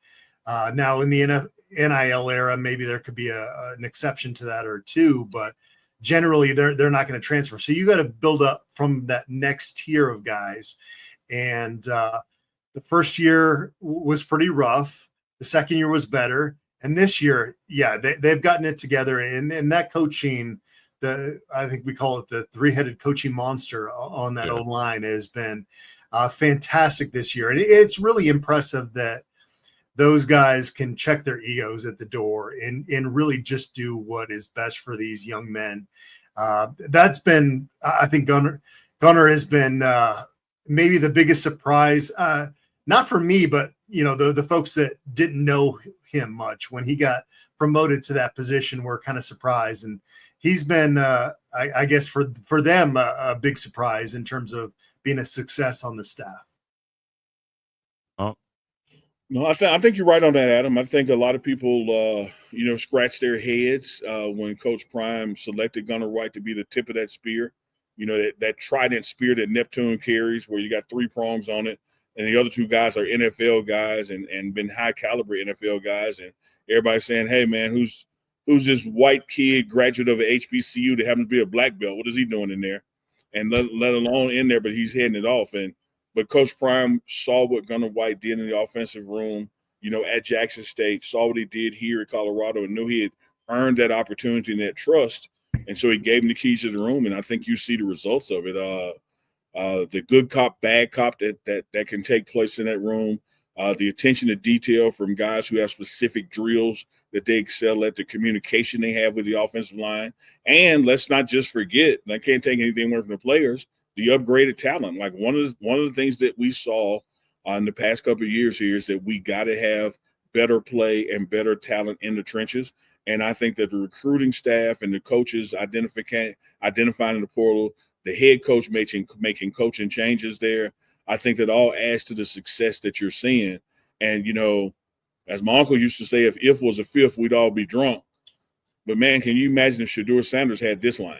Now in the NIL era, maybe there could be an exception to that or two, but generally they're not going to transfer. So you got to build up from that next tier of guys. And the first year was pretty rough. The second year was better. And this year, they've gotten it together. And that coaching, I think we call it the three-headed coaching monster on that old line, has been fantastic this year. And it's really impressive that those guys can check their egos at the door and really just do what is best for these young men. That's been, I think Gunnar has been maybe the biggest surprise, not for me, but the folks that didn't know him much when he got promoted to that position were kind of surprised. And he's been, I guess for them, a big surprise in terms of being a success on the staff. No, I think you're right on that, Adam. I think a lot of people, scratch their heads when Coach Prime selected Gunnar White to be the tip of that spear. That trident spear that Neptune carries, where you got three prongs on it, and the other two guys are NFL guys and been high caliber NFL guys. And everybody's saying, "Hey, man, who's this white kid graduate of a HBCU that happens to be a black belt? What is he doing in there?" And let alone in there, but he's heading it off. But Coach Prime saw what Gunnar White did in the offensive room, at Jackson State, saw what he did here at Colorado, and knew he had earned that opportunity and that trust. And so he gave him the keys to the room, and I think you see the results of it. The good cop, bad cop that can take place in that room, the attention to detail from guys who have specific drills that they excel at, the communication they have with the offensive line. And let's not just forget, and I can't take anything away from the players, the upgraded talent. Like one of the things that we saw in the past couple of years here is that we got to have better play and better talent in the trenches. And I think that the recruiting staff and the coaches identifying the portal, the head coach making coaching changes there, I think that all adds to the success that you're seeing. And, as my uncle used to say, if was a fifth, we'd all be drunk. But, man, can you imagine if Shedeur Sanders had this line?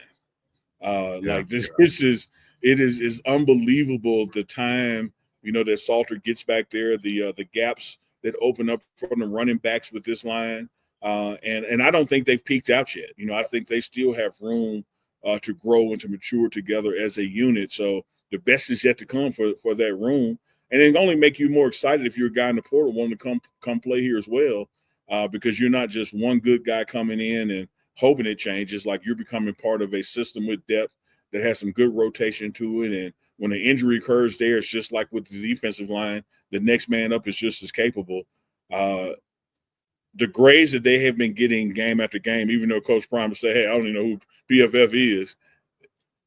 It is unbelievable the time, that Salter gets back there, the gaps that open up from the running backs with this line. And I don't think they've peaked out yet. I think they still have room to grow and to mature together as a unit. So the best is yet to come for that room. And it only make you more excited if you're a guy in the portal wanting to come play here as well, because you're not just one good guy coming in and hoping it changes. Like, you're becoming part of a system with depth that has some good rotation to it and when an injury occurs there, it's just like with the defensive line, the next man up is just as capable. The grades that they have been getting game after game, even though Coach Prime say, hey, I don't even know who PFF is,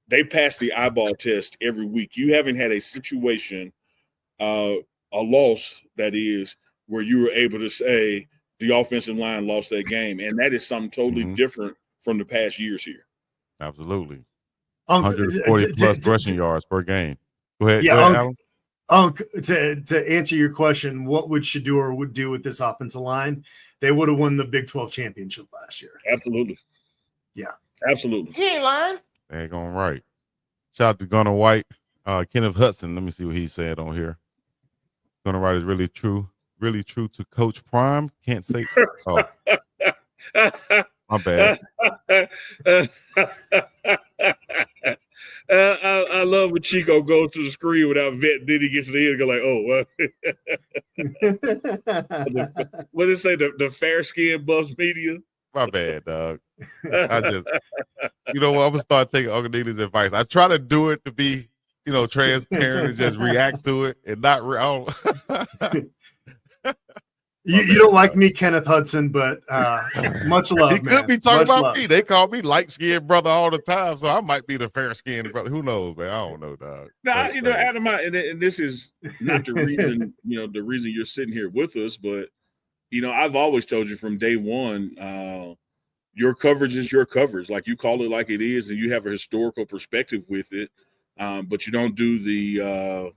they pass the eyeball test every week. You haven't had a situation, a loss that is, where you were able to say the offensive line lost that game. And that is something totally different from the past years here. Absolutely. 140 plus rushing yards per game. Go ahead, Alan. To answer your question, what would Shedeur would do with this offensive line? They would have won the Big 12 championship last year. Absolutely. Yeah. Absolutely. He ain't lying. They're going right. Shout out to Gunnar White. Kenneth Hudson. Let me see what he said on here. Gunnar White is really true to Coach Prime. Can't say. Oh, my bad. I love when Chico goes to the screen without vetting. Then he gets to the end and go like, oh, what did it say? The fair skin buffs media? My bad, dog. I just, I'm going to start taking Uncle Neely's advice. I try to do it to be, transparent and just react to it and not. You don't like me, Kenneth Hudson, but much love. He could be talking much about love. me. They call me light-skinned brother all the time, so I might be the fair-skinned brother. Who knows, man? I don't know, dog. No, Adam, and this is not the reason, the reason you're sitting here with us, but I've always told you from day one, your coverage is your coverage. Like, you call it like it is, and you have a historical perspective with it, but you don't do the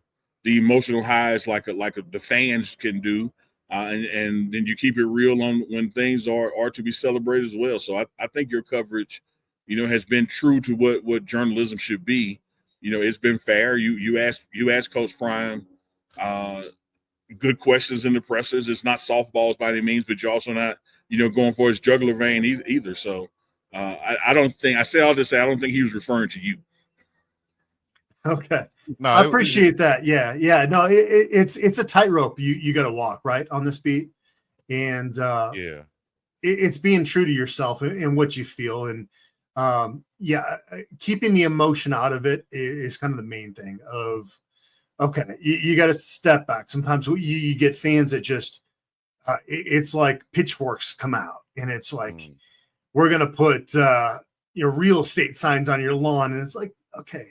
emotional highs like the fans can do. And then you keep it real on when things are to be celebrated as well. So I think your coverage, has been true to what journalism should be. It's been fair. You asked Coach Prime good questions in the pressers. It's not softballs by any means, but you're also not going for his jugular vein either. So I don't think I don't think he was referring to you. Okay. No, I appreciate that. Yeah. No, it's a tightrope you got to walk right on this beat. And it's being true to yourself and what you feel. And keeping the emotion out of it is kind of the main thing of, okay, you got to step back. Sometimes you get fans that just, it's like pitchforks come out and it's like, we're going to put your real estate signs on your lawn. And it's like, okay,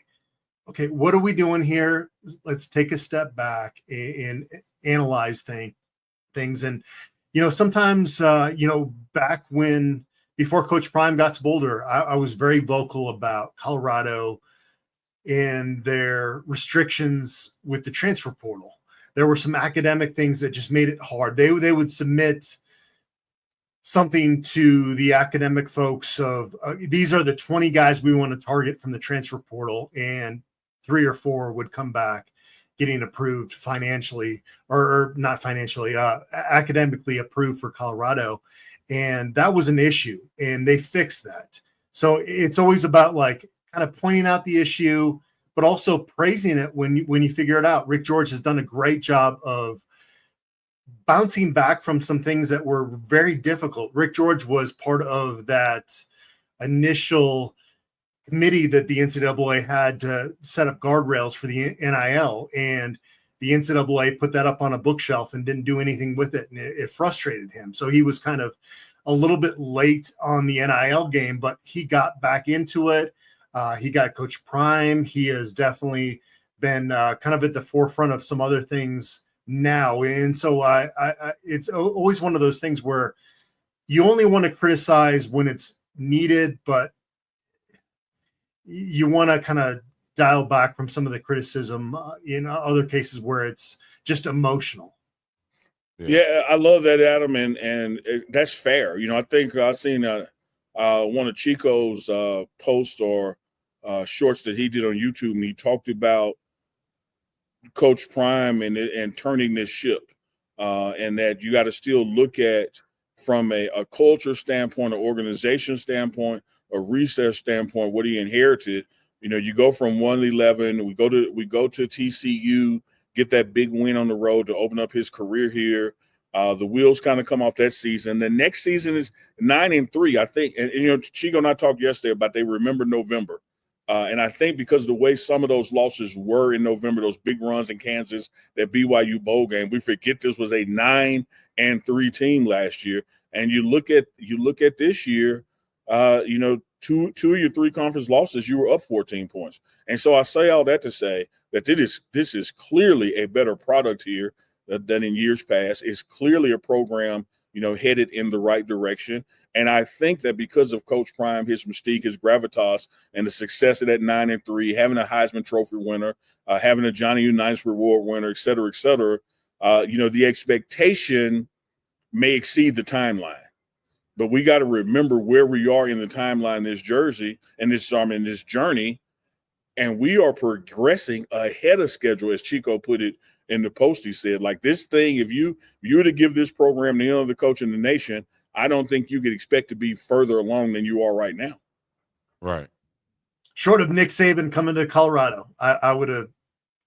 what are we doing here? Let's take a step back and analyze things. And, sometimes, back before Coach Prime got to Boulder, I was very vocal about Colorado and their restrictions with the transfer portal. There were some academic things that just made it hard. They would submit something to the academic folks of these are the 20 guys we want to target from the transfer portal, and 3 or 4 would come back getting approved financially or not financially, academically approved for Colorado. And that was an issue and they fixed that. So it's always about like kind of pointing out the issue, but also praising it when you figure it out. Rick George has done a great job of bouncing back from some things that were very difficult. Rick George was part of that initial committee that the NCAA had to set up guardrails for the NIL, and the NCAA put that up on a bookshelf and didn't do anything with it, and it frustrated him. So he was kind of a little bit late on the NIL game, but he got back into it. He got Coach Prime. He has definitely been kind of at the forefront of some other things now. And so it's always one of those things where you only want to criticize when it's needed, but you want to kind of dial back from some of the criticism in other cases where it's just emotional. Yeah, I love that, Adam, and that's fair. I think I seen one of Chico's posts or shorts that he did on YouTube, and he talked about Coach Prime and turning this ship, and that you got to still look at from a culture standpoint, an organization standpoint, a research standpoint, what he inherited. You go from 1-11, we go to TCU, get that big win on the road to open up his career here. The wheels kind of come off that season. The next season is 9-3, I think. And Chico and I talked yesterday about they remember November. And I think because of the way some of those losses were in November, those big runs in Kansas, that BYU bowl game, we forget this was a 9-3 team last year. And you look at this year, two of your three conference losses, you were up 14 points. And so I say all that to say that this is clearly a better product here than in years past. It's clearly a program, headed in the right direction. And I think that because of Coach Prime, his mystique, his gravitas, and the success of that 9-3, having a Heisman Trophy winner, having a Johnny Unitas Reward winner, et cetera, the expectation may exceed the timeline. But we got to remember where we are in the timeline in this jersey and this journey, and we are progressing ahead of schedule, as Chico put it in the post. He said, like, this thing, if you were to give this program the other coach in the nation, I don't think you could expect to be further along than you are right now. Right. Short of Nick Saban coming to Colorado, I would have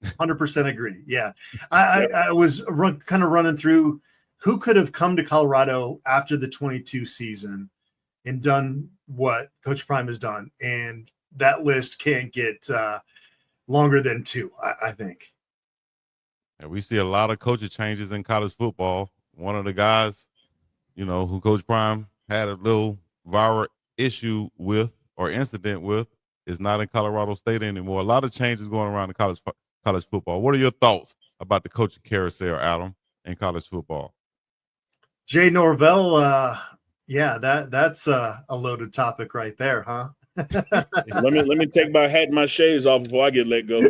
100% agree. Yeah. I was kind of running through who could have come to Colorado after the 22 season and done what Coach Prime has done. And that list can't get longer than two, I think. And we see a lot of coaching changes in college football. One of the guys, who Coach Prime had a little viral issue with or incident with is not in Colorado State anymore. A lot of changes going around in college football. What are your thoughts about the coaching carousel, Adam, in college football? Jay Norvell, that's a loaded topic right there, huh? let me take my hat and my shades off before I get let go.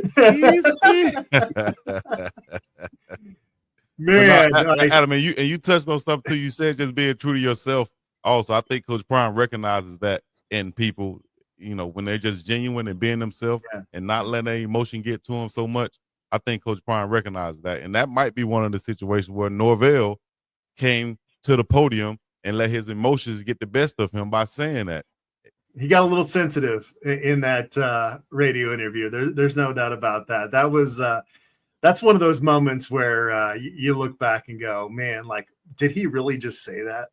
Man, Adam, and you touched on stuff too. You said just being true to yourself. Also, I think Coach Prime recognizes that in people, when they're just genuine and being themselves and not letting their emotion get to them so much. I think Coach Prime recognizes that, and that might be one of the situations where Norvell came to the podium and let his emotions get the best of him by saying that. He got a little sensitive in that radio interview. There's no doubt about that. That was that's one of those moments where you look back and go, man, like, did he really just say that?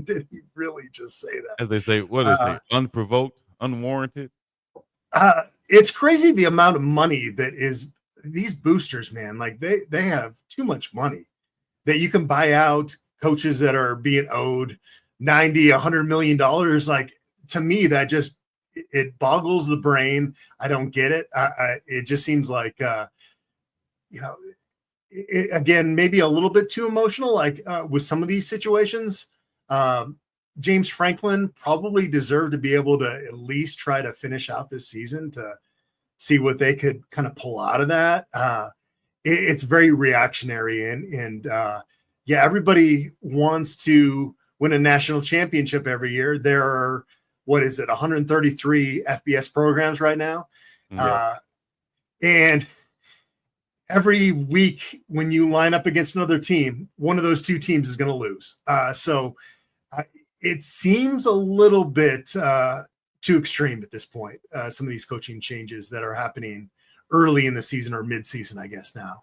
Did he really just say that? As they say, what do they say? Unprovoked, unwarranted. It's crazy the amount of money that is these boosters, man. Like they have too much money that you can buy out coaches that are being owed $90-100 million. Like, to me, that just it boggles the brain. I don't get it. It just seems like again, maybe a little bit too emotional. Like with some of these situations, James Franklin probably deserved to be able to at least try to finish out this season to see what they could kind of pull out of that. It's very reactionary and everybody wants to win a national championship every year. There are, 133 FBS programs right now. Yeah. And every week when you line up against another team, one of those two teams is going to lose. So it seems a little bit too extreme at this point. Some of these coaching changes that are happening early in the season or mid-season, I guess now.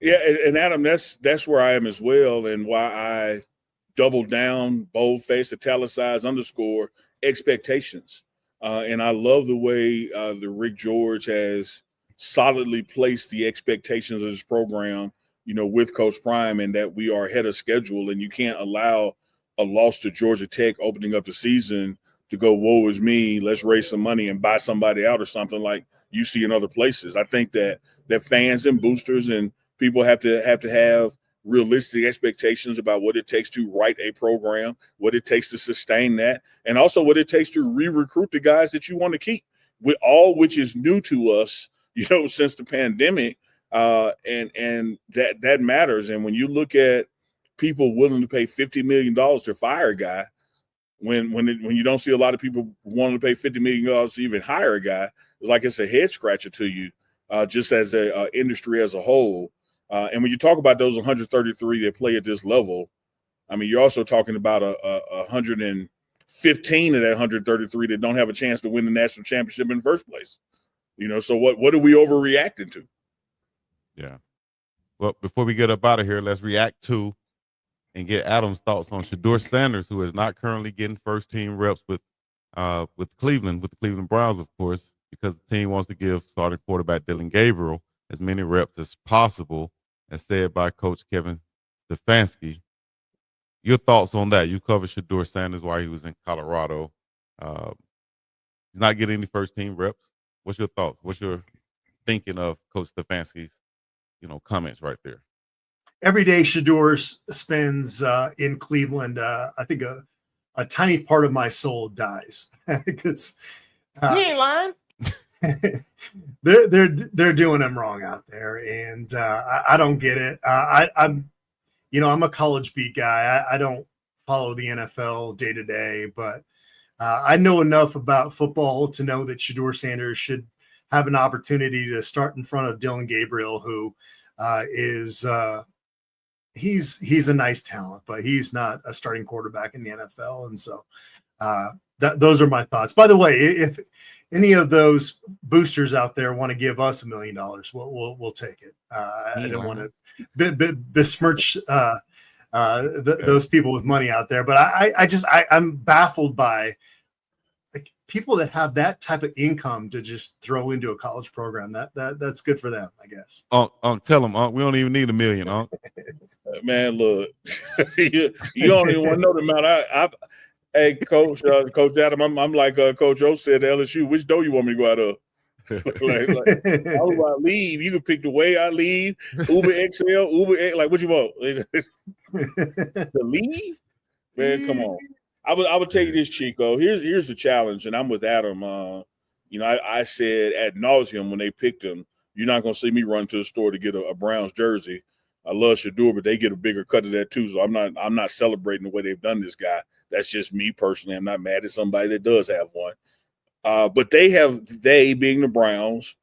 Yeah, and Adam, that's where I am as well, and why I double down, boldface, italicize, underscore expectations. And I love the way the Rick George has solidly placed the expectations of this program, with Coach Prime, and that we are ahead of schedule, and you can't allow a loss to Georgia Tech opening up the season to go, woe is me, let's raise some money and buy somebody out or something like you see in other places. I think that fans and boosters and people have to have realistic expectations about what it takes to write a program, what it takes to sustain that, and also what it takes to re-recruit the guys that you want to keep, which is new to us, since the pandemic, and that matters. And when you look at people willing to pay $50 million to fire a guy, when you don't see a lot of people wanting to pay $50 million to even hire a guy, it's a head scratcher to you, just as a industry as a whole. And when you talk about those 133 that play at this level, I mean, you're also talking about 115 of that 133 that don't have a chance to win the national championship in the first place. So what are we overreacting to? Yeah. Well, before we get up out of here, let's react to and get Adam's thoughts on Shedeur Sanders, who is not currently getting first team reps with Cleveland, with the Cleveland Browns, of course. because the team wants to give starting quarterback Dylan Gabriel as many reps as possible, as said by Coach Kevin Stefanski. Your thoughts on that? You covered Shedeur Sanders while he was in Colorado. He's not getting any first team reps. What's your thoughts? What's your thinking of Coach Stefanski's, comments right there? Every day Shedeur spends in Cleveland, I think a tiny part of my soul dies because you ain't lying. they're doing him wrong out there, and I don't get it. I'm a college beat guy. I don't follow the NFL day to day, but I know enough about football to know that Shedeur Sanders should have an opportunity to start in front of Dylan Gabriel, who is he's a nice talent, but he's not a starting quarterback in the NFL. And so those are my thoughts. By the way, if any of those boosters out there want to give us $1 million, we'll take it. I don't want to besmirch those people with money out there, but I'm baffled by people that have that type of income to just throw into a college program. That's good for them, I guess. Tell them, we don't even need $1 million, Man, look, you don't even want to know the amount. Hey, Coach Adam, I'm like Coach O said at LSU. Which door you want me to go out of? How do I leave? You can pick the way I leave. Uber XL, Uber X. Like, what you want? To leave? Man, come on. I would tell you this, Chico. Here's the challenge, and I'm with Adam. I said ad nauseum when they picked him, you're not going to see me run to the store to get a Browns jersey. I love Shedeur, but they get a bigger cut of that too. So I'm not celebrating the way they've done this guy. That's just me personally. I'm not mad at somebody that does have one. But they being the Browns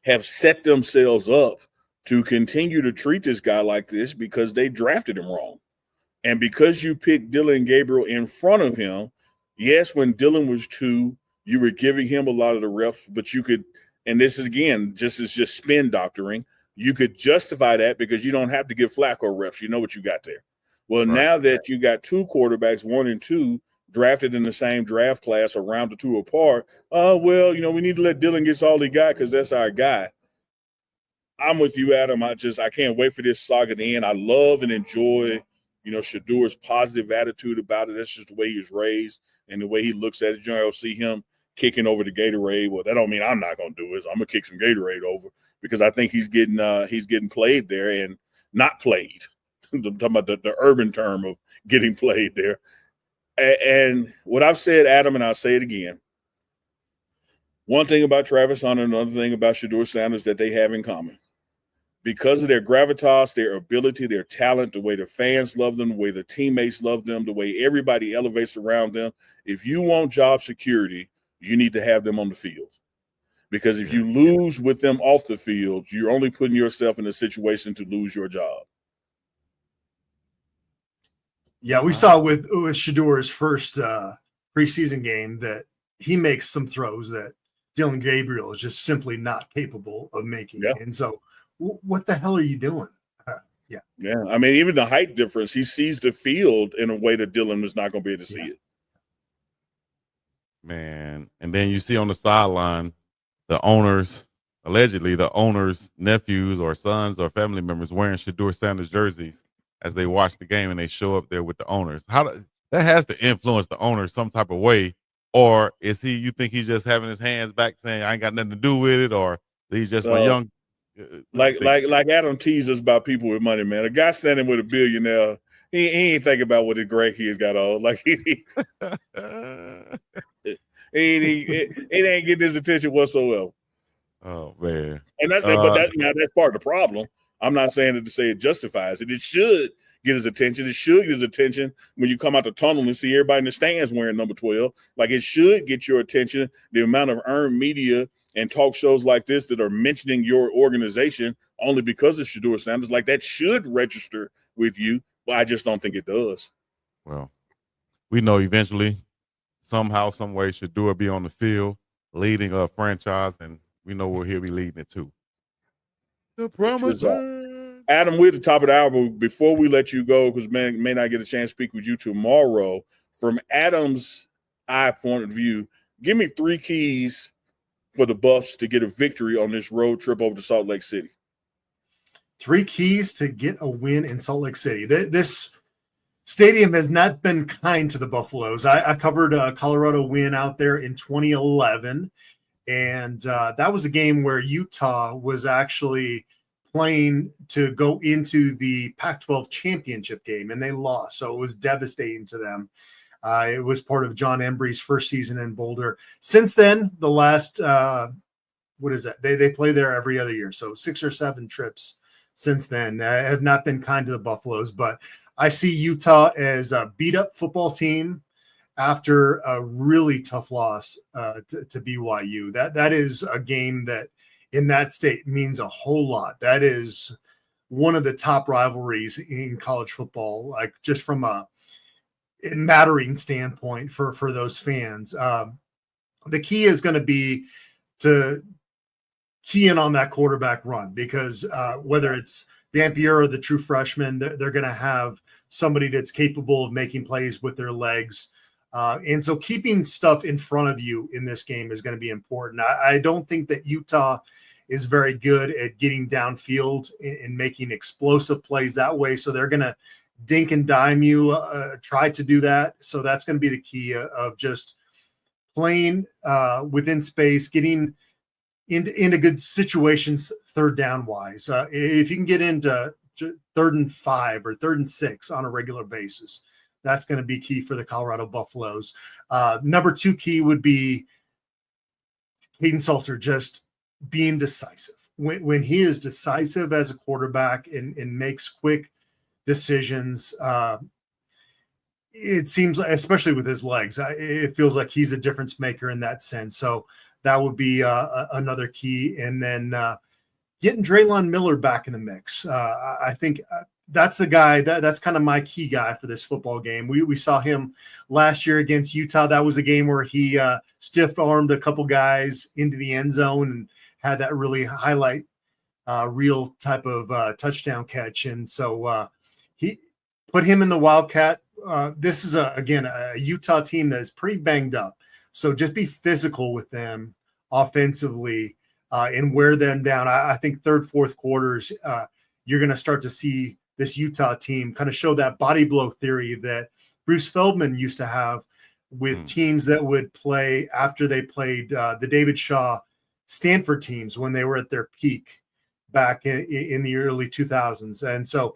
have set themselves up to continue to treat this guy like this because they drafted him wrong. And because you picked Dylan Gabriel in front of him, yes, when Dylan was 2, you were giving him a lot of the reps, but you could, and this is again, just spin doctoring, you could justify that because you don't have to give Flacco reps. You know what you got there. Well, now that you got 2 quarterbacks, 1 and 2, drafted in the same draft class, around the 2 apart, we need to let Dylan get all he got because that's our guy. I'm with you, Adam. I can't wait for this saga to end. I love and enjoy Shedeur's positive attitude about it. That's just the way he was raised and the way he looks at it. You'll see him kicking over the Gatorade. Well, that don't mean I'm not going to do it. So I'm going to kick some Gatorade over because I think he's getting played there and not played. I'm talking about the urban term of getting played there. And what I've said, Adam, and I'll say it again, one thing about Travis Hunter, another thing about Shedeur Sanders that they have in common. Because of their gravitas, their ability, their talent, the way the fans love them, the way the teammates love them, the way everybody elevates around them, if you want job security, you need to have them on the field. Because if you lose with them off the field, you're only putting yourself in a situation to lose your job. Yeah, we saw with Shedeur's first preseason game that he makes some throws that Dylan Gabriel is just simply not capable of making. Yeah. And so what the hell are you doing? Yeah. I mean, even the height difference, he sees the field in a way that Dylan was not going to be able to see it. Man. And then you see on the sideline, allegedly the owner's nephews or sons or family members wearing Shedeur Sanders jerseys as they watch the game and they show up there with the owners. That has to influence the owner some type of way. Or you think he's just having his hands back saying, I ain't got nothing to do with it, or he's just my young. Like Adam teased us about people with money, man. A guy standing with a billionaire, he ain't thinking about what his grandkids got on. Like it ain't getting his attention whatsoever. Oh man! And that's part of the problem. I'm not saying it to say it justifies it. It should get his attention. It should get his attention when you come out the tunnel and see everybody in the stands wearing number 12. Like it should get your attention. The amount of earned media and talk shows like this that are mentioning your organization only because of Shedeur Sanders, like that should register with you. But I just don't think it does. Well, we know eventually, somehow, some way, Shedeur will be on the field leading a franchise, and we know where he'll be leading it to. The promise. Adam, we're at the top of the hour, but before we let you go, because may not get a chance to speak with you tomorrow, from Adam's eye point of view, give me 3 keys for the Buffs to get a victory on this road trip over to Salt Lake City? 3 keys to get a win in Salt Lake City. This stadium has not been kind to the Buffaloes. I covered a Colorado win out there in 2011, and that was a game where Utah was actually playing to go into the Pac-12 championship game, and they lost. So it was devastating to them. It was part of John Embry's first season in Boulder. Since then, the last, what is that? They play there every other year. So 6 or 7 trips since then have not been kind to the Buffaloes. But I see Utah as a beat-up football team after a really tough loss to BYU. That is a game that in that state means a whole lot. That is one of the top rivalries in college football, like just from a mattering standpoint for those fans. The key is going to be to key in on that quarterback run, because whether it's Dampier or the true freshman, they're going to have somebody that's capable of making plays with their legs. And so keeping stuff in front of you in this game is going to be important. I don't think that Utah is very good at getting downfield and making explosive plays that way. So they're going to dink and dime you, try to do that. So that's going to be the key of just playing within space, getting into good situations, third down wise. If you can get into 3rd and 5 or 3rd and 6 on a regular basis, that's going to be key for the Colorado Buffaloes. Number 2 key would be Kaidon Salter just being decisive. When he is decisive as a quarterback and makes quick decisions, it seems like, especially with his legs, it feels like he's a difference maker in that sense. So that would be another key. And then getting Draylon Miller back in the mix. I think that's the guy that's kind of my key guy for this football game. We saw him last year against Utah. That was a game where he stiff-armed a couple guys into the end zone and had that really highlight reel type of touchdown catch. And so he put him in the Wildcat. This is, again, a Utah team that is pretty banged up. So just be physical with them offensively and wear them down. I think 3rd, 4th quarters, you're going to start to see this Utah team kind of show that body blow theory that Bruce Feldman used to have with teams that would play after they played the David Shaw Stanford teams when they were at their peak back in the early 2000s. And so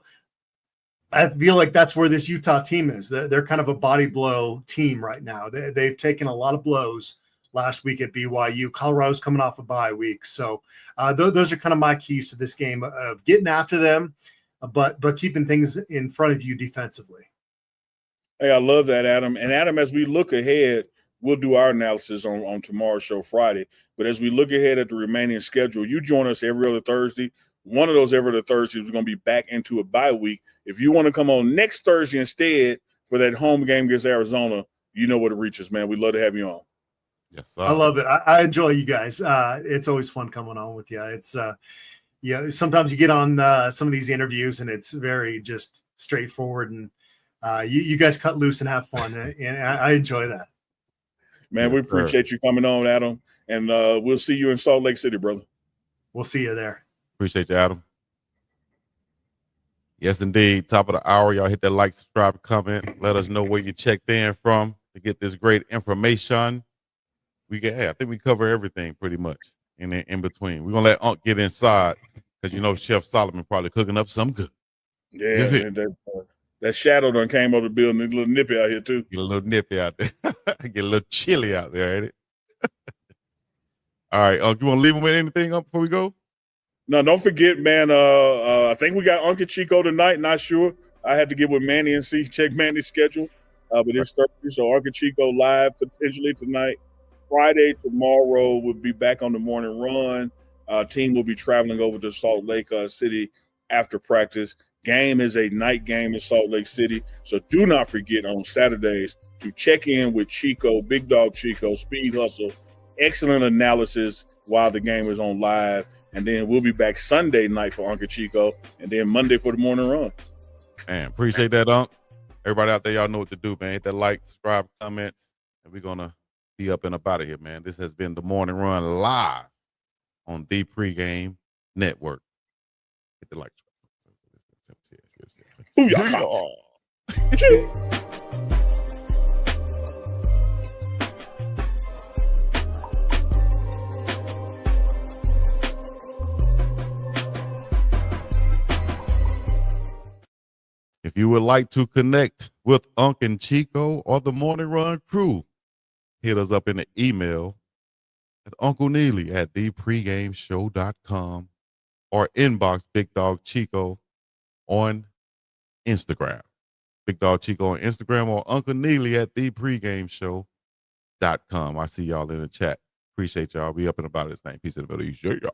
I feel like that's where this Utah team is. They're kind of a body blow team right now. They've taken a lot of blows last week at BYU. Colorado's coming off a bye week. So those are kind of my keys to this game of getting after them, but keeping things in front of you defensively. Hey, I love that, Adam. And Adam, as we look ahead, we'll do our analysis on tomorrow's show Friday. But as we look ahead at the remaining schedule, you join us every other Thursday. One of those every other Thursdays is going to be back into a bye week. If you want to come on next Thursday instead for that home game against Arizona, you know where to reach us, man. We'd love to have you on. Yes, sir. I love it. I enjoy you guys. It's always fun coming on with you. It's sometimes you get on some of these interviews and it's very just straightforward, and you guys cut loose and have fun, and I enjoy that. Man, Yes, we appreciate you coming on, Adam, and we'll see you in Salt Lake City, brother. We'll see you there. Appreciate you, Adam. Yes, indeed. Top of the hour. Y'all hit that like, subscribe, comment. Let us know where you checked in from to get this great information. I think we cover everything pretty much in between. We're going to let Unc get inside because, Chef Solomon probably cooking up some good. Yeah, man, that shadow done came over the building. It's a little nippy out here, too. Get a little nippy out there. Get a little chilly out there, ain't it? All right, Unc, you want to leave them with anything up before we go? No, don't forget, man. I think we got Uncle Chico tonight. Not sure. I had to get with Manny and check Manny's schedule. But it's Thursday, so Uncle Chico live potentially tonight. Friday, tomorrow, we'll be back on the morning run. Team will be traveling over to Salt Lake City after practice. Game is a night game in Salt Lake City. So do not forget on Saturdays to check in with Chico, Big Dog Chico, Speed Hustle. Excellent analysis while the game is on live. And then we'll be back Sunday night for Uncle Chico, and then Monday for the morning run. Man, appreciate that, Unc. Everybody out there, y'all know what to do, man. Hit that like, subscribe, comment, and we're going to Be up and about of here, man. This has been the Morning Run live on the Pregame Network. Hit the like. Booyah. If you would like to connect with Unc and Chico or the Morning Run crew, hit us up in the email at Uncle Neely at thepregameshow.com or inbox Big Dog Chico on Instagram. Big Dog Chico on Instagram or Uncle Neely at thepregameshow.com. I see y'all in the chat. Appreciate y'all. Be up and about this thing. Peace in the middle. Yeah.